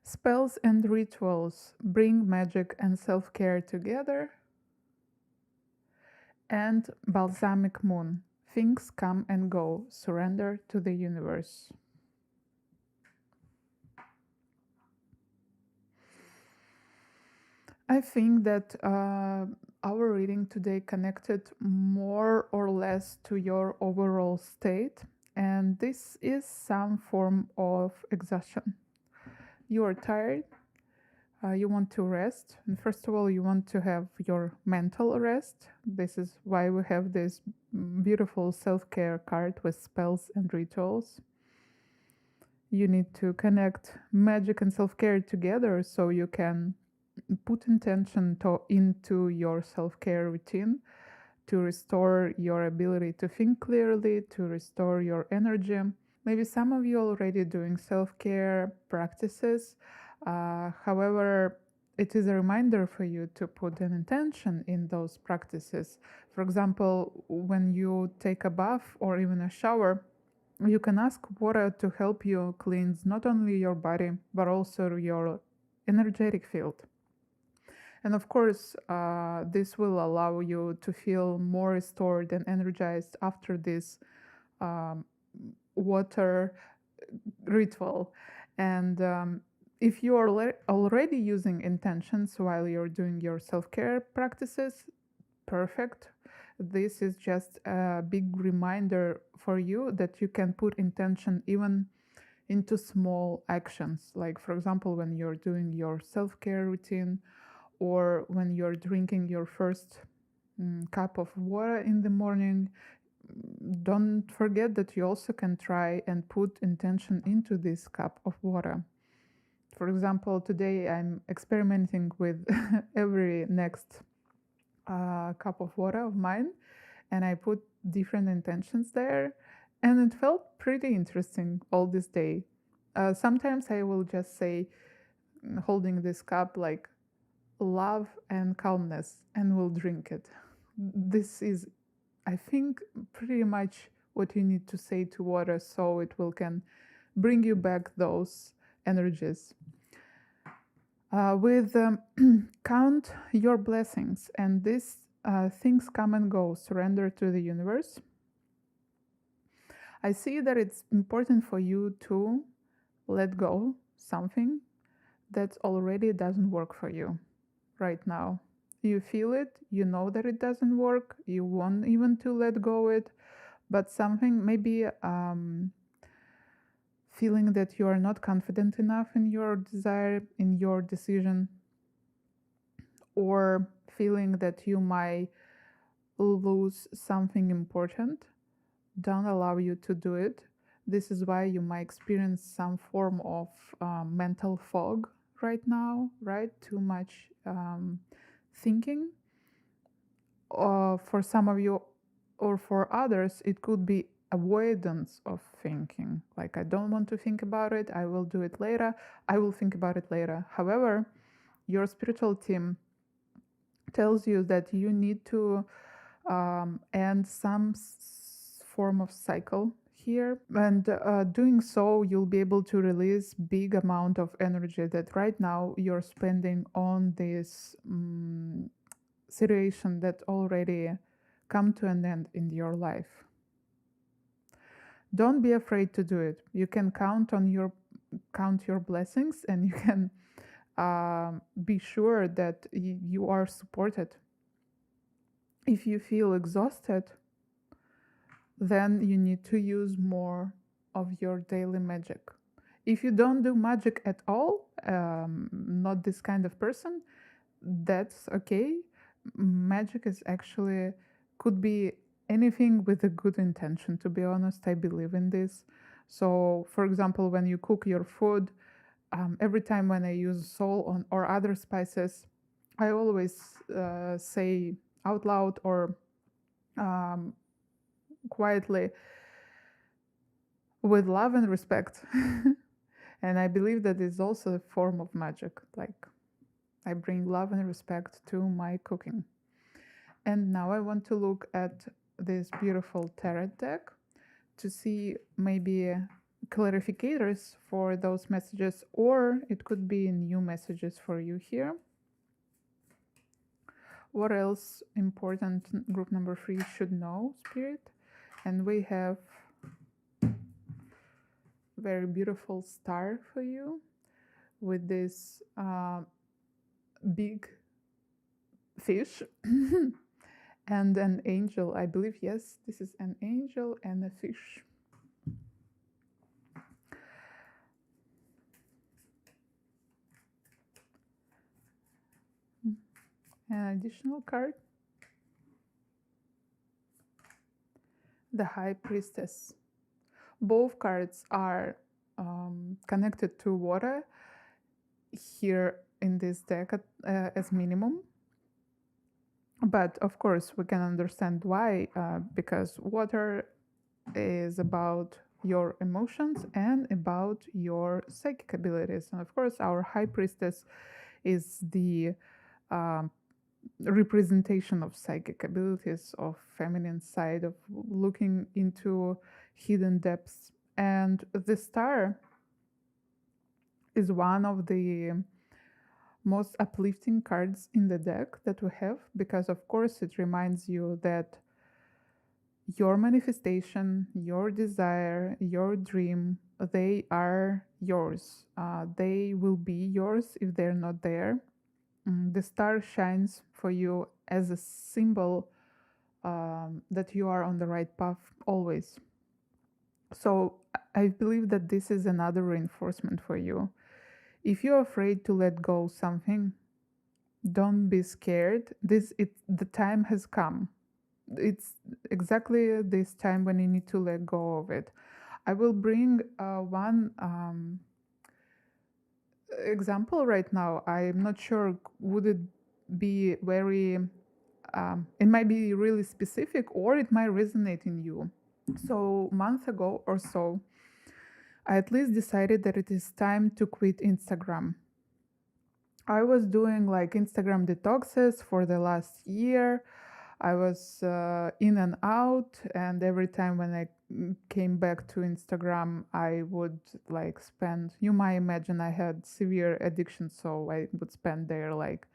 Spells and rituals bring magic and self-care together. And Balsamic Moon, things come and go, surrender to the universe. I think that our reading today connected more or less to your overall state, and this is some form of exhaustion. You are tired, you want to rest, and first of all, you want to have your mental rest. This is why we have this beautiful self-care card with spells and rituals. You need to connect magic and self-care together so you can put intention into your self-care routine to restore your ability to think clearly, to restore your energy. Maybe some of you already doing self-care practices. However, it is a reminder for you to put an intention in those practices. For example, when you take a bath or even a shower, you can ask water to help you cleanse not only your body, but also your energetic field. And of course, this will allow you to feel more restored and energized after this water ritual. And if you are already using intentions while you're doing your self-care practices, perfect. This is just a big reminder for you that you can put intention even into small actions. Like, for example, when you're doing your self-care routine, or when you're drinking your first cup of water in the morning, don't forget that you also can try and put intention into this cup of water. For example, today I'm experimenting with every next cup of water of mine, and I put different intentions there, and it felt pretty interesting all this day. Sometimes I will just say, holding this cup, like, love and calmness, and will drink it. This is, I think, pretty much what you need to say to water so it can bring you back those energies. With count your blessings, and these things come and go, surrender to the universe. I see that it's important for you to let go something that already doesn't work for you right now. You feel it, you know that it doesn't work, you want even to let go it, but something maybe feeling that you are not confident enough in your desire, in your decision, or feeling that you might lose something important, don't allow you to do it. This is why you might experience some form of mental fog right now, right? Too much thinking. For some of you, or for others, it could be avoidance of thinking. Like, I don't want to think about it, I will do it later, I will think about it later. However, your spiritual team tells you that you need to end some form of cycle here, and doing so you'll be able to release big amount of energy that right now you're spending on this situation that already come to an end in your life. Don't be afraid to do it. You can count your blessings, and you can be sure that you are supported. If you feel exhausted, then you need to use more of your daily magic. If you don't do magic at all, not this kind of person, that's okay. Magic is actually could be anything with a good intention. To be honest, I believe in this. So, for example, when you cook your food, every time when I use salt or other spices, I always say out loud or um, quietly, with love and respect. And I believe that is also a form of magic. Like, I bring love and respect to my cooking. And now I want to look at this beautiful tarot deck to see maybe clarificators for those messages, or it could be new messages for you here. What else important group number 3 should know, Spirit? And we have very beautiful star for you with this big fish and an angel. I believe, yes, this is an angel and a fish. An additional card, the High Priestess. Both cards are connected to water here in this deck as minimum. But of course, we can understand why, because water is about your emotions and about your psychic abilities. And of course, our High Priestess is the representation of psychic abilities, of feminine side, of looking into hidden depths. And the star is one of the most uplifting cards in the deck that we have, because of course it reminds you that your manifestation, your desire, your dream, they are yours. They will be yours if they're not there. The star shines for you as a symbol that you are on the right path always. So I believe that this is another reinforcement for you. If you're afraid to let go something, don't be scared. The time has come. It's exactly this time when you need to let go of it. I will bring one example right now. I'm not sure, would it be very it might be really specific, or it might resonate in you. So, a month ago or so, I at least decided that it is time to quit Instagram. I was doing like Instagram detoxes for the last year. I was in and out, and every time when I came back to Instagram, I would like spend, you might imagine I had severe addiction, so I would spend there like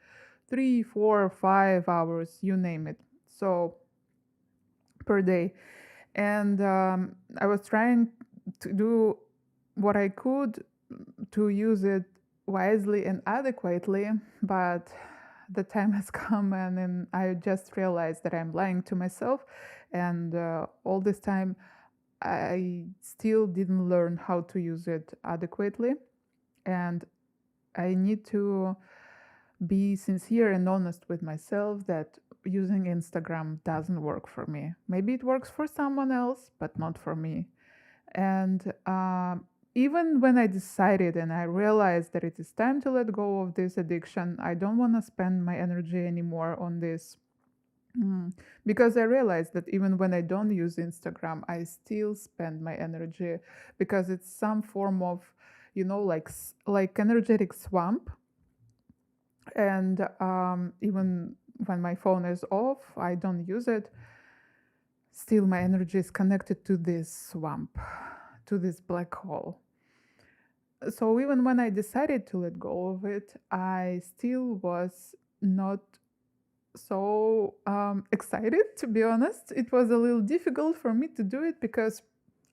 3, 4, 5 hours, you name it, so per day. And I was trying to do what I could to use it wisely and adequately, but the time has come, and then I just realized that I'm lying to myself, and all this time I still didn't learn how to use it adequately, and I need to be sincere and honest with myself that using Instagram doesn't work for me. Maybe it works for someone else, but not for me. And even when I decided and I realized that it is time to let go of this addiction, I don't want to spend my energy anymore on this. Because I realized that even when I don't use Instagram, I still spend my energy because it's some form of, like energetic swamp. And even when my phone is off, I don't use it. Still, my energy is connected to this swamp, to this black hole. So even when I decided to let go of it, I still was not so excited, to be honest. It was a little difficult for me to do it because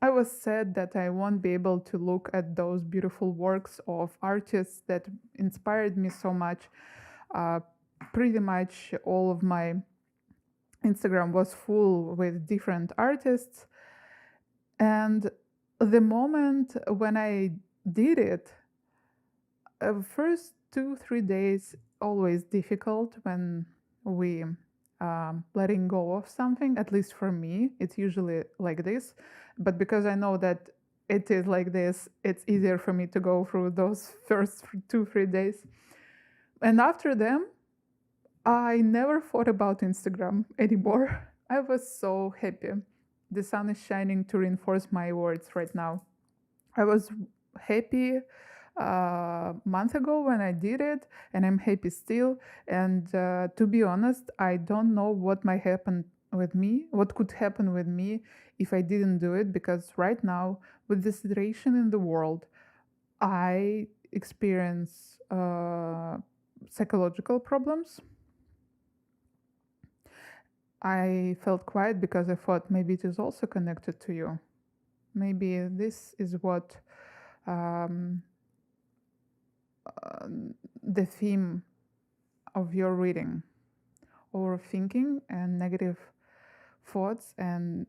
I was sad that I won't be able to look at those beautiful works of artists that inspired me so much. Pretty much all of my Instagram was full with different artists. And the moment when I did it, first 2-3 days always difficult when we letting go of something. At least for me, it's usually like this. But because I know that it is like this, it's easier for me to go through those first 2-3 days. And after them, I never thought about Instagram anymore. I was so happy. The sun is shining to reinforce my words right now. I was happy a month ago when I did it, and I'm happy still. And to be honest, I don't know what might happen with me, what could happen with me if I didn't do it, because right now, with the situation in the world, I experience psychological problems. I felt quiet because I thought maybe it is also connected to you. Maybe this is what the theme of your reading: overthinking and negative thoughts, and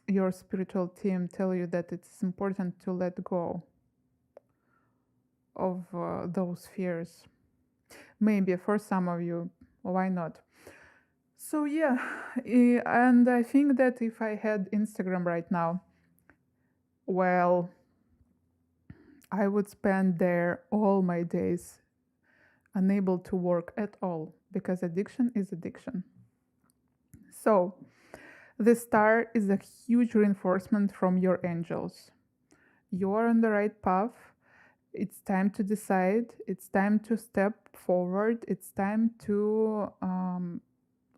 your spiritual team tell you that it's important to let go of those fears. Maybe for some of you, why not? So yeah, and I think that if I had Instagram right now, well, I would spend there all my days, unable to work at all, because addiction is addiction. So, the star is a huge reinforcement from your angels. You are on the right path. It's time to decide. It's time to step forward. It's time to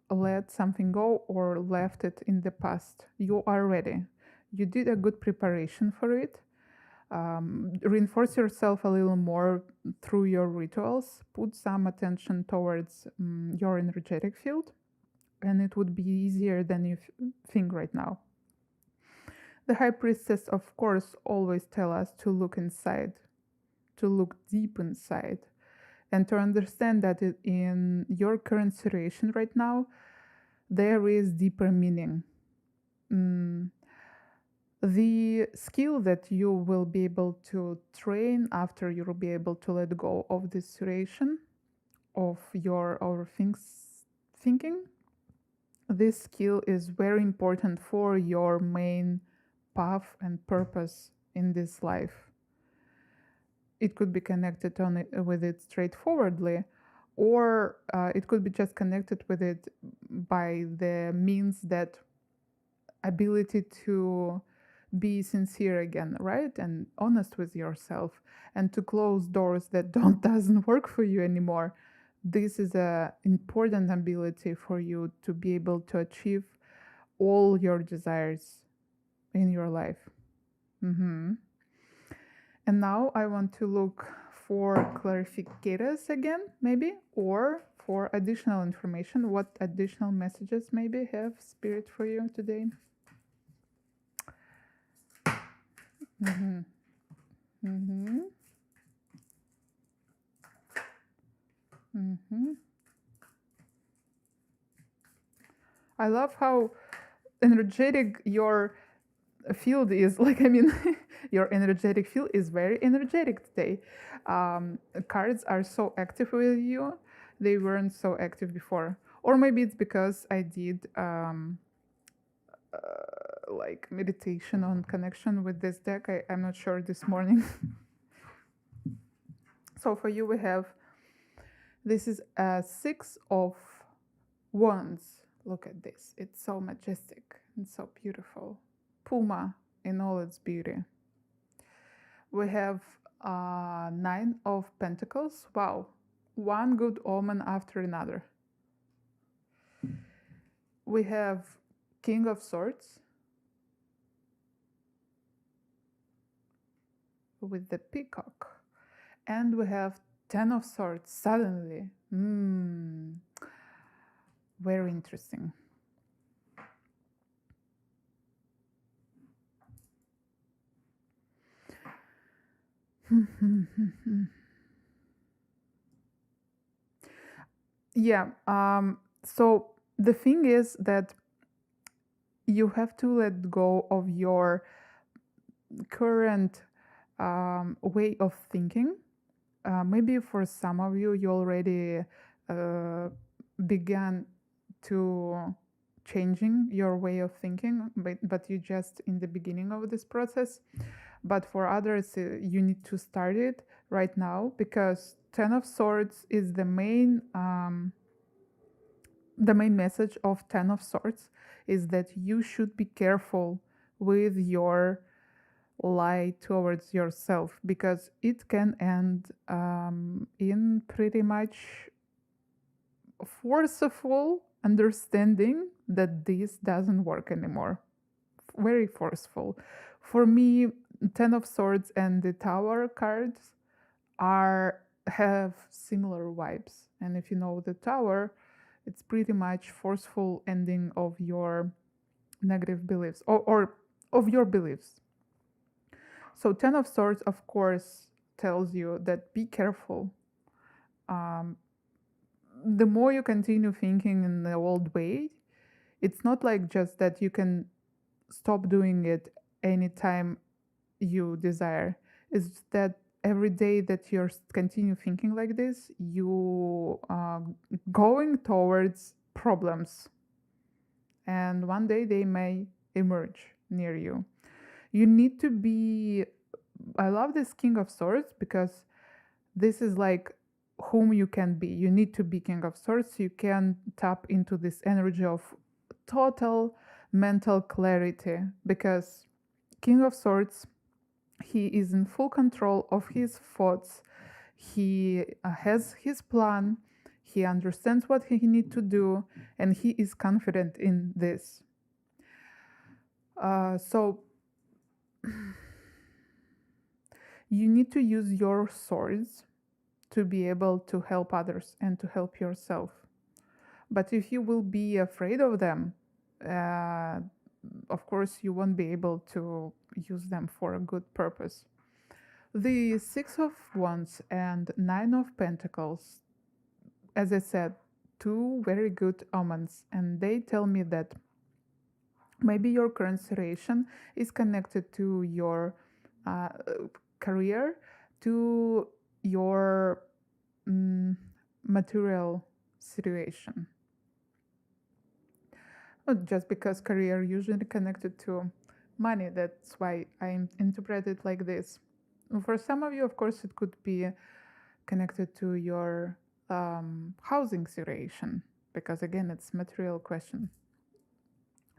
let something go or left it in the past. You are ready. You did a good preparation for it. Reinforce yourself a little more through your rituals. Put some attention towards your energetic field, and it would be easier than you think right now. The High Priestess, of course, always tell us to look inside, to look deep inside, and to understand that in your current situation right now, there is deeper meaning. The skill that you will be able to train after you will be able to let go of this situation of your overthinking, this skill is very important for your main path and purpose in this life. It could be connected with it straightforwardly, or it could be just connected with it by the means that ability to be sincere again, right? And honest with yourself, and to close doors that doesn't work for you anymore. This is an important ability for you to be able to achieve all your desires in your life. And now I want to look for clarificators again, maybe, or for additional information. What additional messages maybe have Spirit for you today? I love how energetic your field is. Like, I mean, your energetic field is very energetic today. Cards are so active with you. They weren't so active before. Or maybe it's because I did like meditation on connection with this deck. I'm not sure this morning. So for you, we have, this is a 6 of Wands. Look at this. It's so majestic and so beautiful. Puma in all its beauty. We have 9 of Pentacles. Wow. One good omen after another. We have King of Swords with the peacock. And we have 10 of Swords suddenly. Very interesting. Yeah. So the thing is that you have to let go of your current way of thinking. Maybe for some of you, you already began to changing your way of thinking, but you just in the beginning of this process. But for others, you need to start it right now, because 10 of Swords is the main message of 10 of Swords is that you should be careful with your lie towards yourself, because it can end in pretty much forceful understanding that this doesn't work anymore. Very forceful. For me, 10 of Swords and the Tower cards have similar vibes. And if you know the Tower, it's pretty much forceful ending of your negative beliefs, or of your beliefs. So 10 of Swords, of course, tells you that be careful. The more you continue thinking in the old way, it's not like just that you can stop doing it anytime you desire. It's that every day that you continue thinking like this, you are going towards problems. And one day they may emerge near you. You need to be... I love this King of Swords, because this is like whom you can be. You need to be King of Swords. You can tap into this energy of total mental clarity, because King of Swords, he is in full control of his thoughts. He has his plan. He understands what he needs to do, and he is confident in this. So you need to use your swords to be able to help others and to help yourself. But if you will be afraid of them, of course, you won't be able to use them for a good purpose. The 6 of Wands and 9 of Pentacles, as I said, 2 very good omens, and they tell me that maybe your current situation is connected to your career, to your material situation. Not just because career usually connected to money, that's why I interpret it like this. For some of you, of course, it could be connected to your housing situation, because again, it's material question.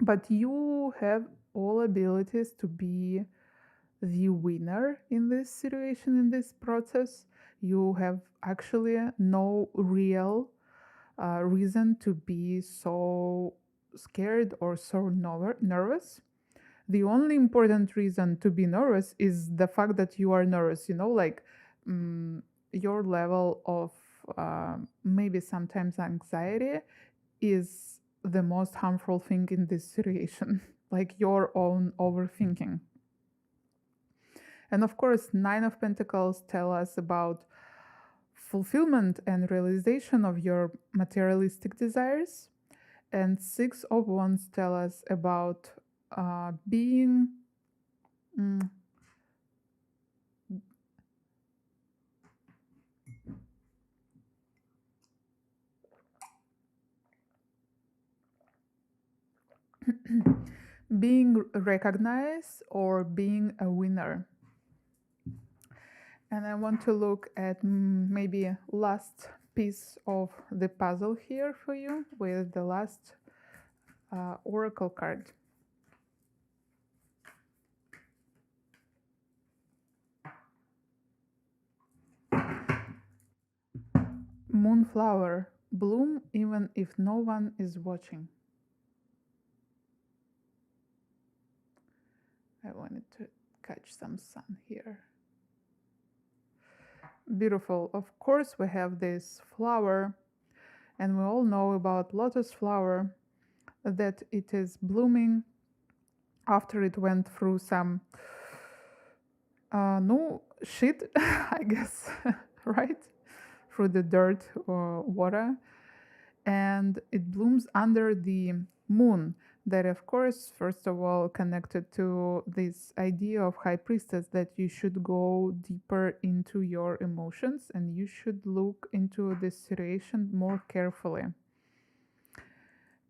But you have all abilities to be the winner in this situation, in this process. You have actually no real reason to be so scared or so nervous. The only important reason to be nervous is the fact that you are nervous, like your level of maybe sometimes anxiety is the most harmful thing in this situation, like your own overthinking. And of course, 9 of Pentacles tell us about fulfillment and realization of your materialistic desires. And Six of Wands tell us about being being recognized or being a winner. And I want to look at maybe a last piece of the puzzle here for you with the last oracle card. Moonflower, bloom even if no one is watching. I wanted to catch some sun here. Beautiful. Of course, we have this flower, and we all know about lotus flower, that it is blooming after it went through some no shit, I guess, right? Through the dirt or water, and it blooms under the moon. That, of course, first of all, connected to this idea of high priestess, that you should go deeper into your emotions and you should look into this situation more carefully.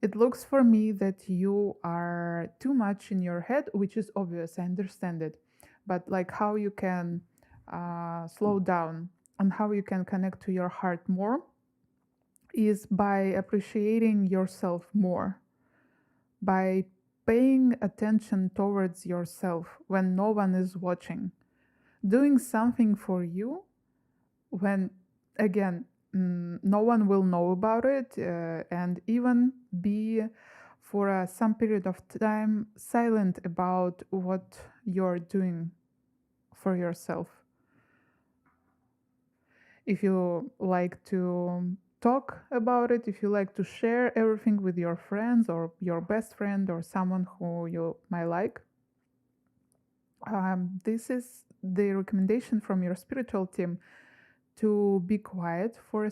It looks for me that you are too much in your head, which is obvious, I understand it, but like how you can slow down and how you can connect to your heart more is by appreciating yourself more, by paying attention towards yourself when no one is watching, doing something for you when, again, no one will know about it, and even be for some period of time silent about what you're doing for yourself. If you like to talk about it, if you like to share everything with your friends or your best friend or someone who you might like, this is the recommendation from your spiritual team, to be quiet for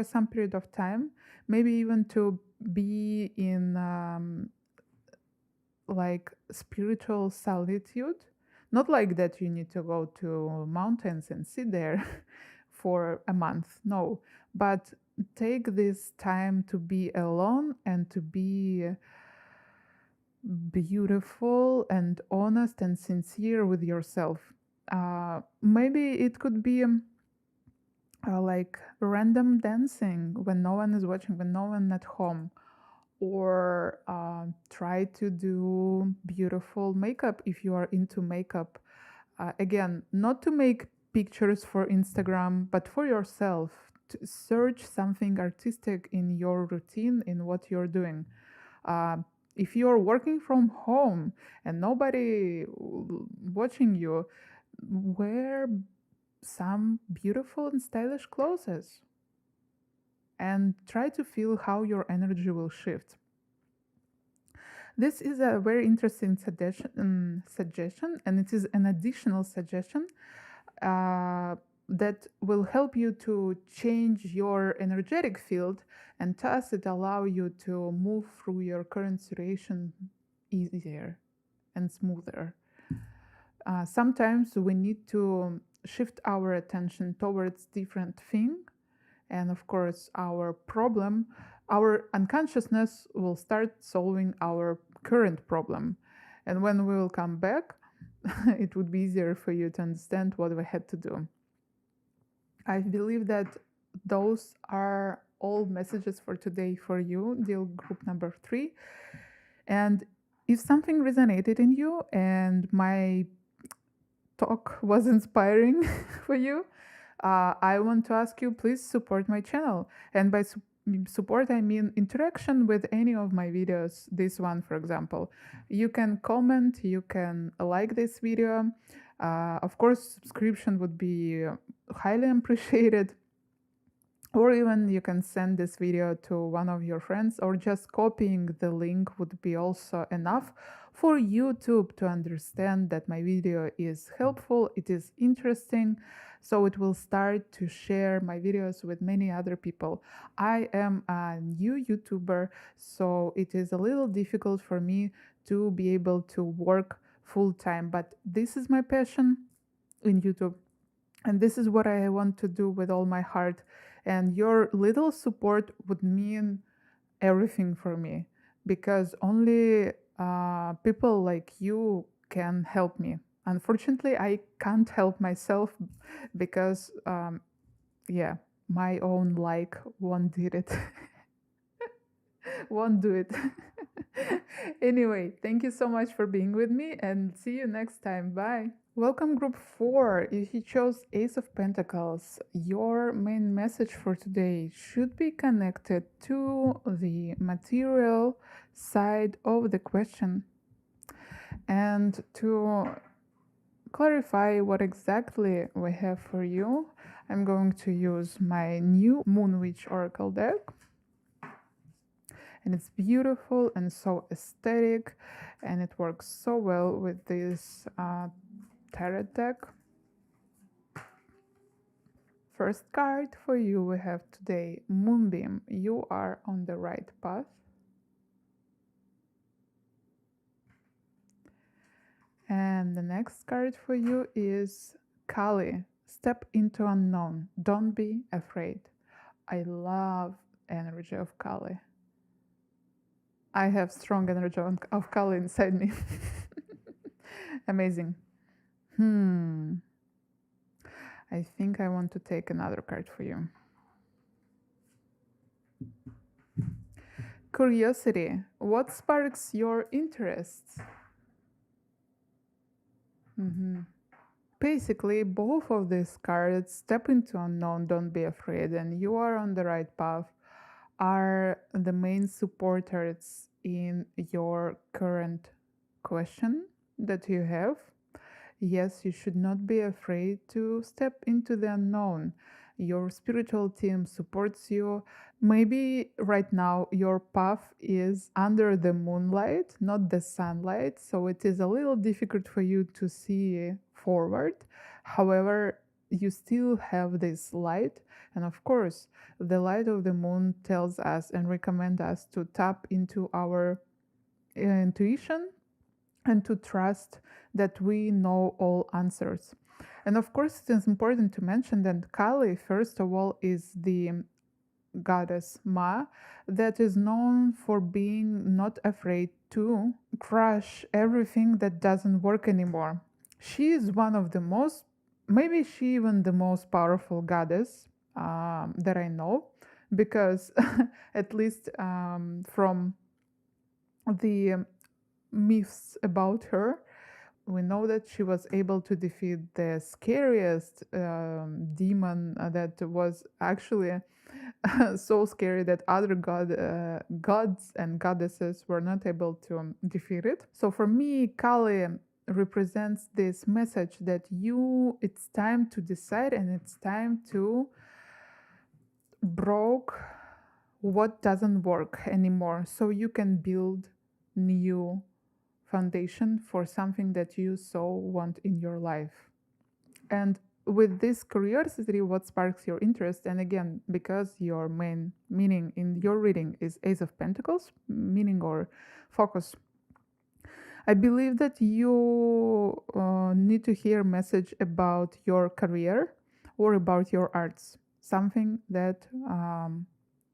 some period of time, maybe even to be in like spiritual solitude. Not like that you need to go to mountains and sit there for a month, no, but take this time to be alone and to be beautiful and honest and sincere with yourself. Maybe it could be like random dancing when no one is watching, when no one at home, or try to do beautiful makeup if you are into makeup. Again, not to make pictures for Instagram, but for yourself, to search something artistic in your routine, in what you're doing. If you're working from home and nobody watching you, wear some beautiful and stylish clothes and try to feel how your energy will shift. This is a very interesting suggestion, and it is an additional suggestion that will help you to change your energetic field, and thus it allow you to move through your current situation easier and smoother. Sometimes we need to shift our attention towards different thing, and of course our problem, our unconsciousness will start solving our current problem, and when we will come back it would be easier for you to understand what we had to do. I believe that those are all messages for today for you, deal group number 3. And if something resonated in you and my talk was inspiring for you, I want to ask you, please support my channel. And by support, I mean interaction with any of my videos. This one, for example, you can comment, you can like this video. Of course, subscription would be highly appreciated. Or even you can send this video to one of your friends, or just copying the link would be also enough for YouTube to understand that my video is helpful, it is interesting. So it will start to share my videos with many other people. I am a new YouTuber, so it is a little difficult for me to be able to work full time, but this is my passion in YouTube. And this is what I want to do with all my heart. And your little support would mean everything for me, because only people like you can help me. Unfortunately, I can't help myself because, yeah, my own like won't do it. Won't do it. Anyway, thank you so much for being with me and see you next time. Bye. Welcome, group 4. If you chose Ace of Pentacles, your main message for today should be connected to the material side of the question. And to clarify what exactly we have for you, I'm going to use my new Moon Witch Oracle deck. And it's beautiful and so aesthetic, and it works so well with this tarot deck. First card for you we have today, Moonbeam. You are on the right path. And the next card for you is Kali. Step into unknown. Don't be afraid. I love energy of Kali. I have strong energy of Kali inside me. Amazing. I think I want to take another card for you. Curiosity. What sparks your interests? Basically, both of these cards, Step into Unknown, Don't Be Afraid, and You Are on the Right Path, are the main supporters in your current question that you have. Yes, you should not be afraid to step into the unknown. Your spiritual team supports you. Maybe right now your path is under the moonlight, not the sunlight, so it is a little difficult for you to see forward. However, you still have this light, and of course, the light of the moon tells us and recommends us to tap into our intuition and to trust that we know all answers. And of course, it is important to mention that Kali, first of all, is the goddess Ma that is known for being not afraid to crush everything that doesn't work anymore. She is one of the most, maybe she even the most powerful goddess that I know, because at least from the myths about her, we know that she was able to defeat the scariest demon that was actually so scary that other gods and goddesses were not able to defeat it. So for me, Kali represents this message that it's time to decide and it's time to broke what doesn't work anymore, so you can build new foundation for something that you so want in your life. And with this curiosity, what sparks your interest? And again, because your main meaning in your reading is Ace of Pentacles, meaning or focus, I believe that you need to hear a message about your career or about your arts, something that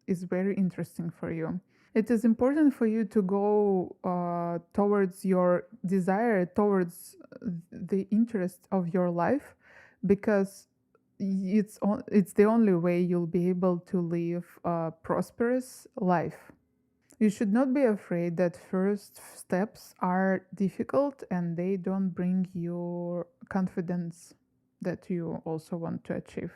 is very interesting for you. It is important for you to go towards your desire, towards the interest of your life, because it's the only way you'll be able to live a prosperous life. You should not be afraid that first steps are difficult and they don't bring you confidence that you also want to achieve.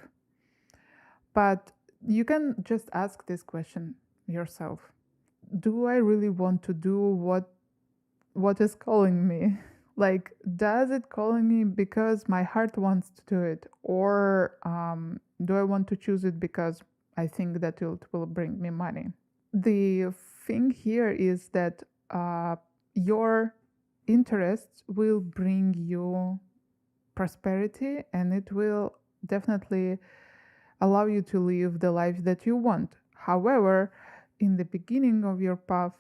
But you can just ask this question yourself. Do I really want to do what is calling me? Like, does it calling me because my heart wants to do it, or do I want to choose it because I think that it will bring me money? The thing here is that your interests will bring you prosperity, and it will definitely allow you to live the life that you want. However, in the beginning of your path,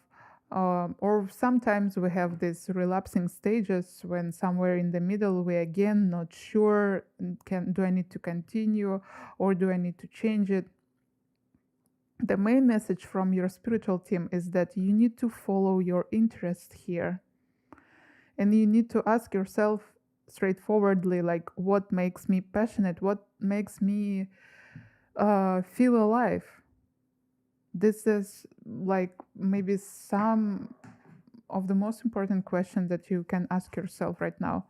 or sometimes we have these relapsing stages when somewhere in the middle we again not sure, do I need to continue or do I need to change it? The main message from your spiritual team is that you need to follow your interest here, and you need to ask yourself straightforwardly, like, what makes me passionate, what makes me feel alive. This is like maybe some of the most important questions that you can ask yourself right now.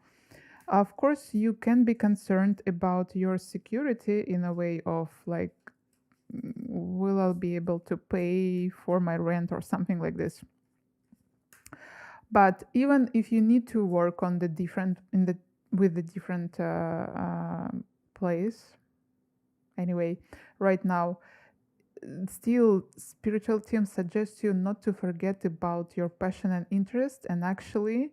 Of course, you can be concerned about your security in a way of like, will I be able to pay for my rent or something like this? But even if you need to work on the different with the different place, anyway, right now, still spiritual team suggests you not to forget about your passion and interest, and actually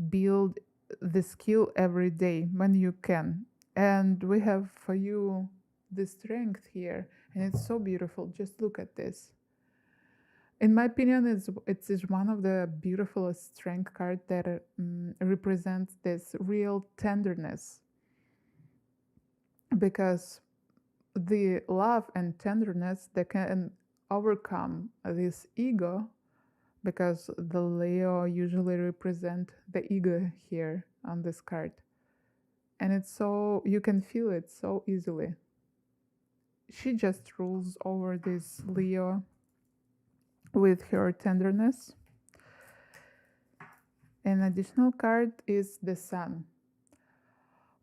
build the skill every day when you can. And we have for you the strength here, and it's so beautiful. Just look at this. In my opinion, it is one of the beautifulest strength cards that represents this real tenderness, because the love and tenderness that can overcome this ego, because the Leo usually represent the ego here on this card, and it's so you can feel it so easily. She just rules over this Leo with her tenderness. An additional card is the Sun.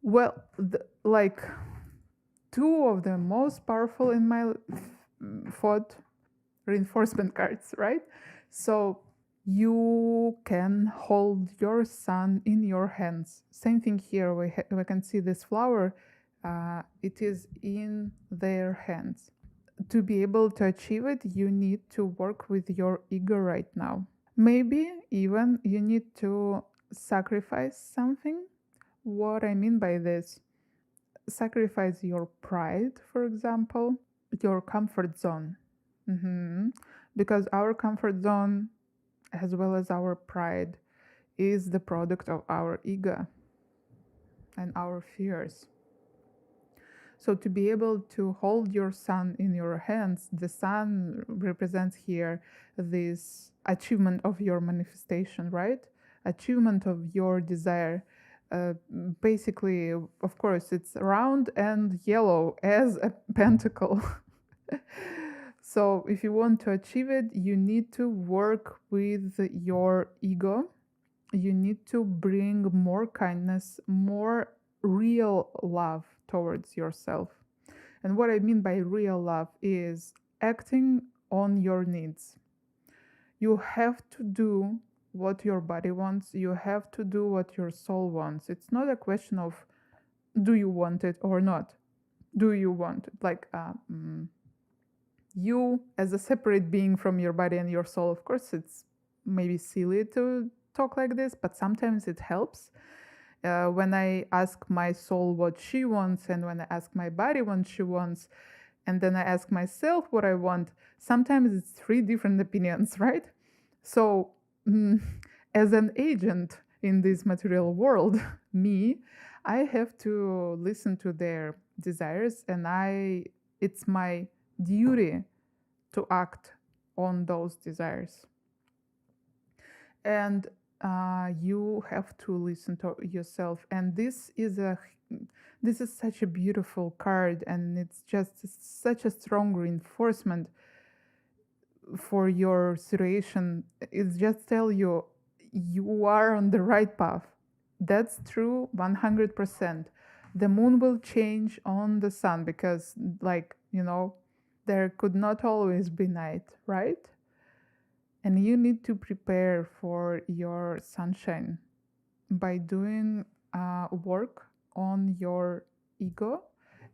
Well, like two of the most powerful in my thought reinforcement cards, right? So you can hold your Sun in your hands. Same thing here. We can see this flower. It is in their hands. To be able to achieve it, you need to work with your ego right now. Maybe even you need to sacrifice something. What I mean by this, sacrifice your pride, for example, your comfort zone. Because our comfort zone, as well as our pride, is the product of our ego and our fears. So to be able to hold your Sun in your hands, the Sun represents here this achievement of your manifestation, right? Achievement of your desire. Basically, of course, it's round and yellow as a pentacle. So if you want to achieve it, you need to work with your ego. You need to bring more kindness, more real love towards yourself. And what I mean by real love is acting on your needs. You have to do what your body wants. You have to do what your soul wants. It's not a question of do you want it or not. Do you want it? Like you as a separate being from your body and your soul. Of course, it's maybe silly to talk like this, but sometimes it helps. When I ask my soul what she wants, and when I ask my body what she wants, and then I ask myself what I want, sometimes it's three different opinions, right? So, as an agent in this material world, me, I have to listen to their desires, and it's my duty to act on those desires. And you have to listen to yourself, and this is such a beautiful card, and it's just such a strong reinforcement for your situation. It's just tell you you are on the right path. That's true 100%. The moon will change on the sun, because like there could not always be night, right? And you need to prepare for your sunshine by doing work on your ego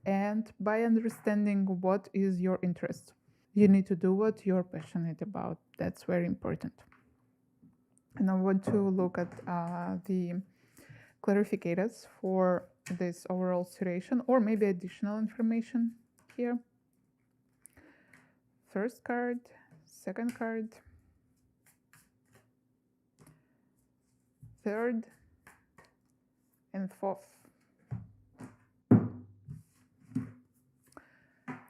and by understanding what is your interest. You need to do what you're passionate about. That's very important. And I want to look at the clarificators for this overall situation, or maybe additional information here. First card, second card, third, and fourth.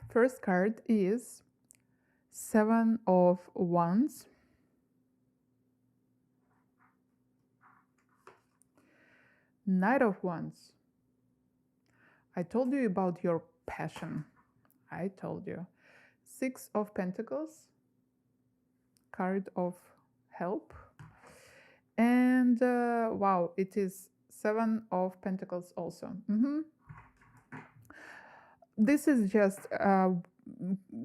First card is Seven of Wands. Knight of Wands. I told you about your passion. I told you. Six of Pentacles. Card of Help. And wow, it is Seven of Pentacles also. This is just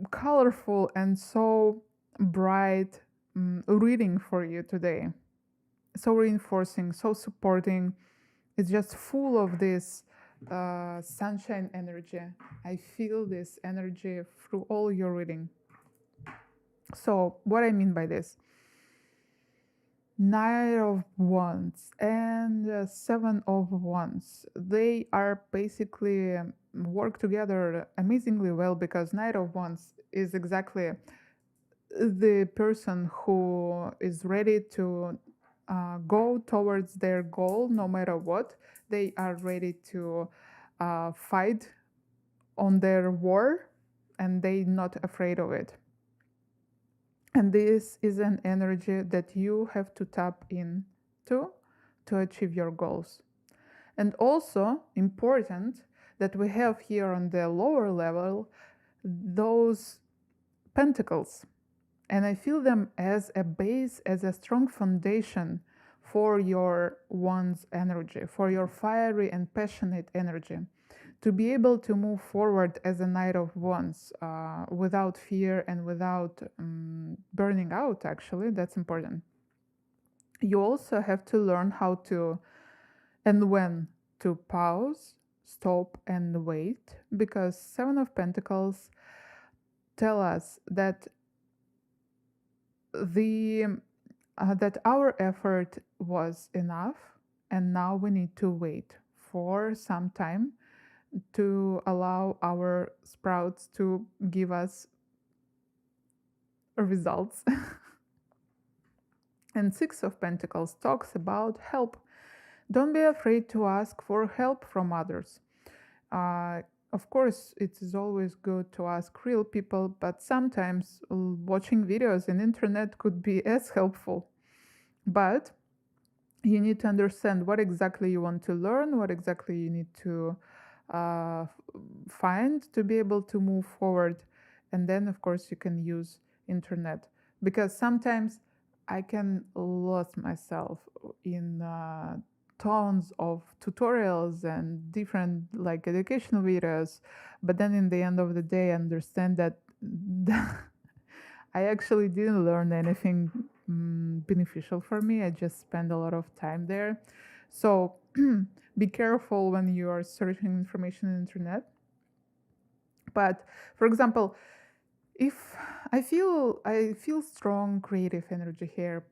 colorful and so bright reading for you today. So reinforcing, so supporting. It's just full of this sunshine energy. I feel this energy through all your reading. So what I mean by this, Knight of Wands and Seven of Wands, they are basically work together amazingly well, because Knight of Wands is exactly the person who is ready to go towards their goal no matter what. They are ready to fight on their war, and they're not afraid of it. And this is an energy that you have to tap into to achieve your goals. And also important that we have here on the lower level those pentacles. And I feel them as a base, as a strong foundation for your Wands energy, for your fiery and passionate energy. To be able to move forward as a Knight of Wands without fear and without burning out, actually, that's important. You also have to learn how to and when to pause, stop, and wait, because Seven of Pentacles tell us that that our effort was enough, and now we need to wait for some time to allow our sprouts to give us results. And Six of Pentacles talks about help. Don't be afraid to ask for help from others. Of course, it is always good to ask real people, but sometimes watching videos on internet could be as helpful. But you need to understand what exactly you want to learn, what exactly you need to find to be able to move forward. And then, of course, you can use internet, because sometimes I can lose myself in tons of tutorials and different like educational videos, but then in the end of the day I understand that I actually didn't learn anything beneficial for me. I just spent a lot of time there. So be careful when you are searching information on the internet. But for example, if I feel strong creative energy here.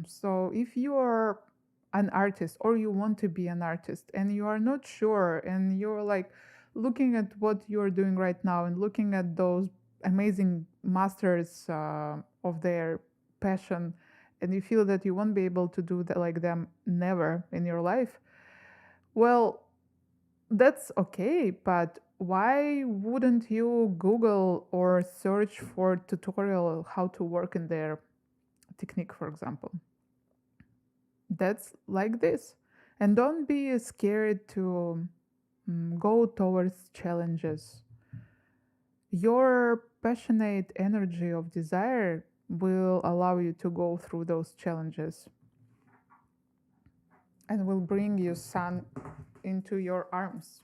So if you are an artist, or you want to be an artist and you are not sure, and you're like looking at what you're doing right now and looking at those amazing masters of their passion, and you feel that you won't be able to do that like them never in your life, well, that's okay, but why wouldn't you Google or search for tutorial how to work in their technique, for example? That's like this. And don't be scared to go towards challenges. Your passionate energy of desire will allow you to go through those challenges and will bring you sun into your arms.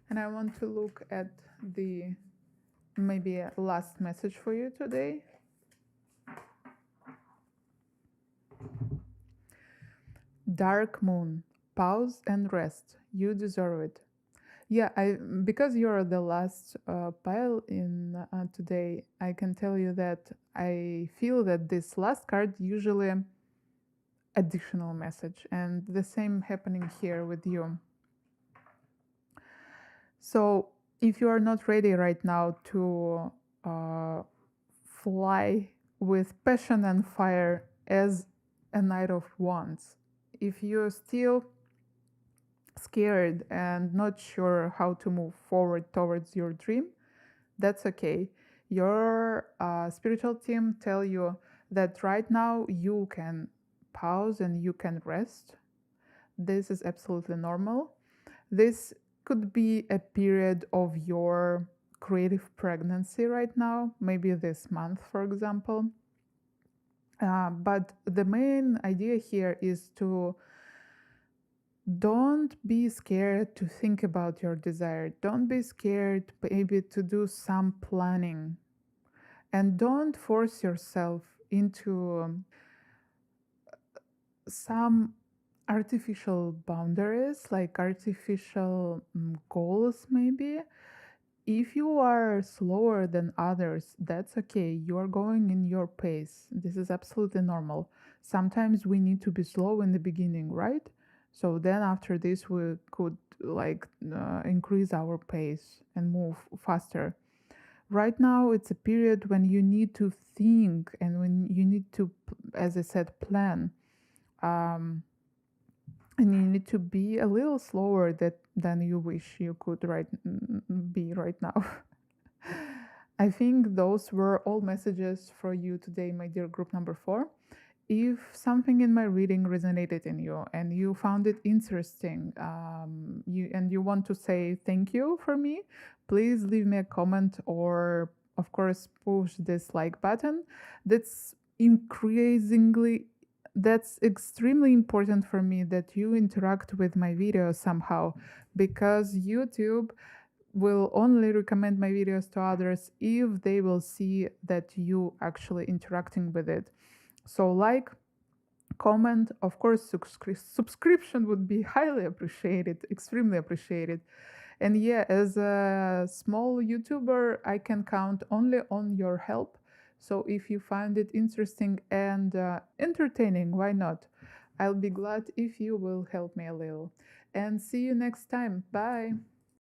And I want to look at the maybe last message for you today. Dark moon, pause and rest. You deserve it. Yeah, because you're the last pile in today, I can tell you that I feel that this last card usually additional message, and the same happening here with you. So if you are not ready right now to fly with passion and fire as a Knight of Wands, if you're still scared and not sure how to move forward towards your dream, that's okay. Your spiritual team tell you that right now you can pause and you can rest. This is absolutely normal. This could be a period of your creative pregnancy right now, maybe this month, for example. But the main idea here is to don't be scared to think about your desire. Don't be scared maybe to do some planning. And don't force yourself into some artificial boundaries, like artificial goals, maybe. If you are slower than others, that's okay. You are going in your pace. This is absolutely normal. Sometimes we need to be slow in the beginning, right? So then after this, we could increase our pace and move faster. Right now, it's a period when you need to think and when you need to, as I said, plan. Um, and you need to be a little slower than you wish you could be right now. I think those were all messages for you today, my dear group number 4. If something in my reading resonated in you and you found it interesting, you want to say thank you for me, please leave me a comment or, of course, push this like button. That's increasingly that's extremely important for me that you interact with my videos somehow, because YouTube will only recommend my videos to others if they will see that you actually interacting with it. So like, comment, of course, subscription would be highly appreciated, extremely appreciated. And yeah, as a small YouTuber, I can count only on your help. So if you find it interesting and entertaining, why not? I'll be glad if you will help me a little. And see you next time. Bye.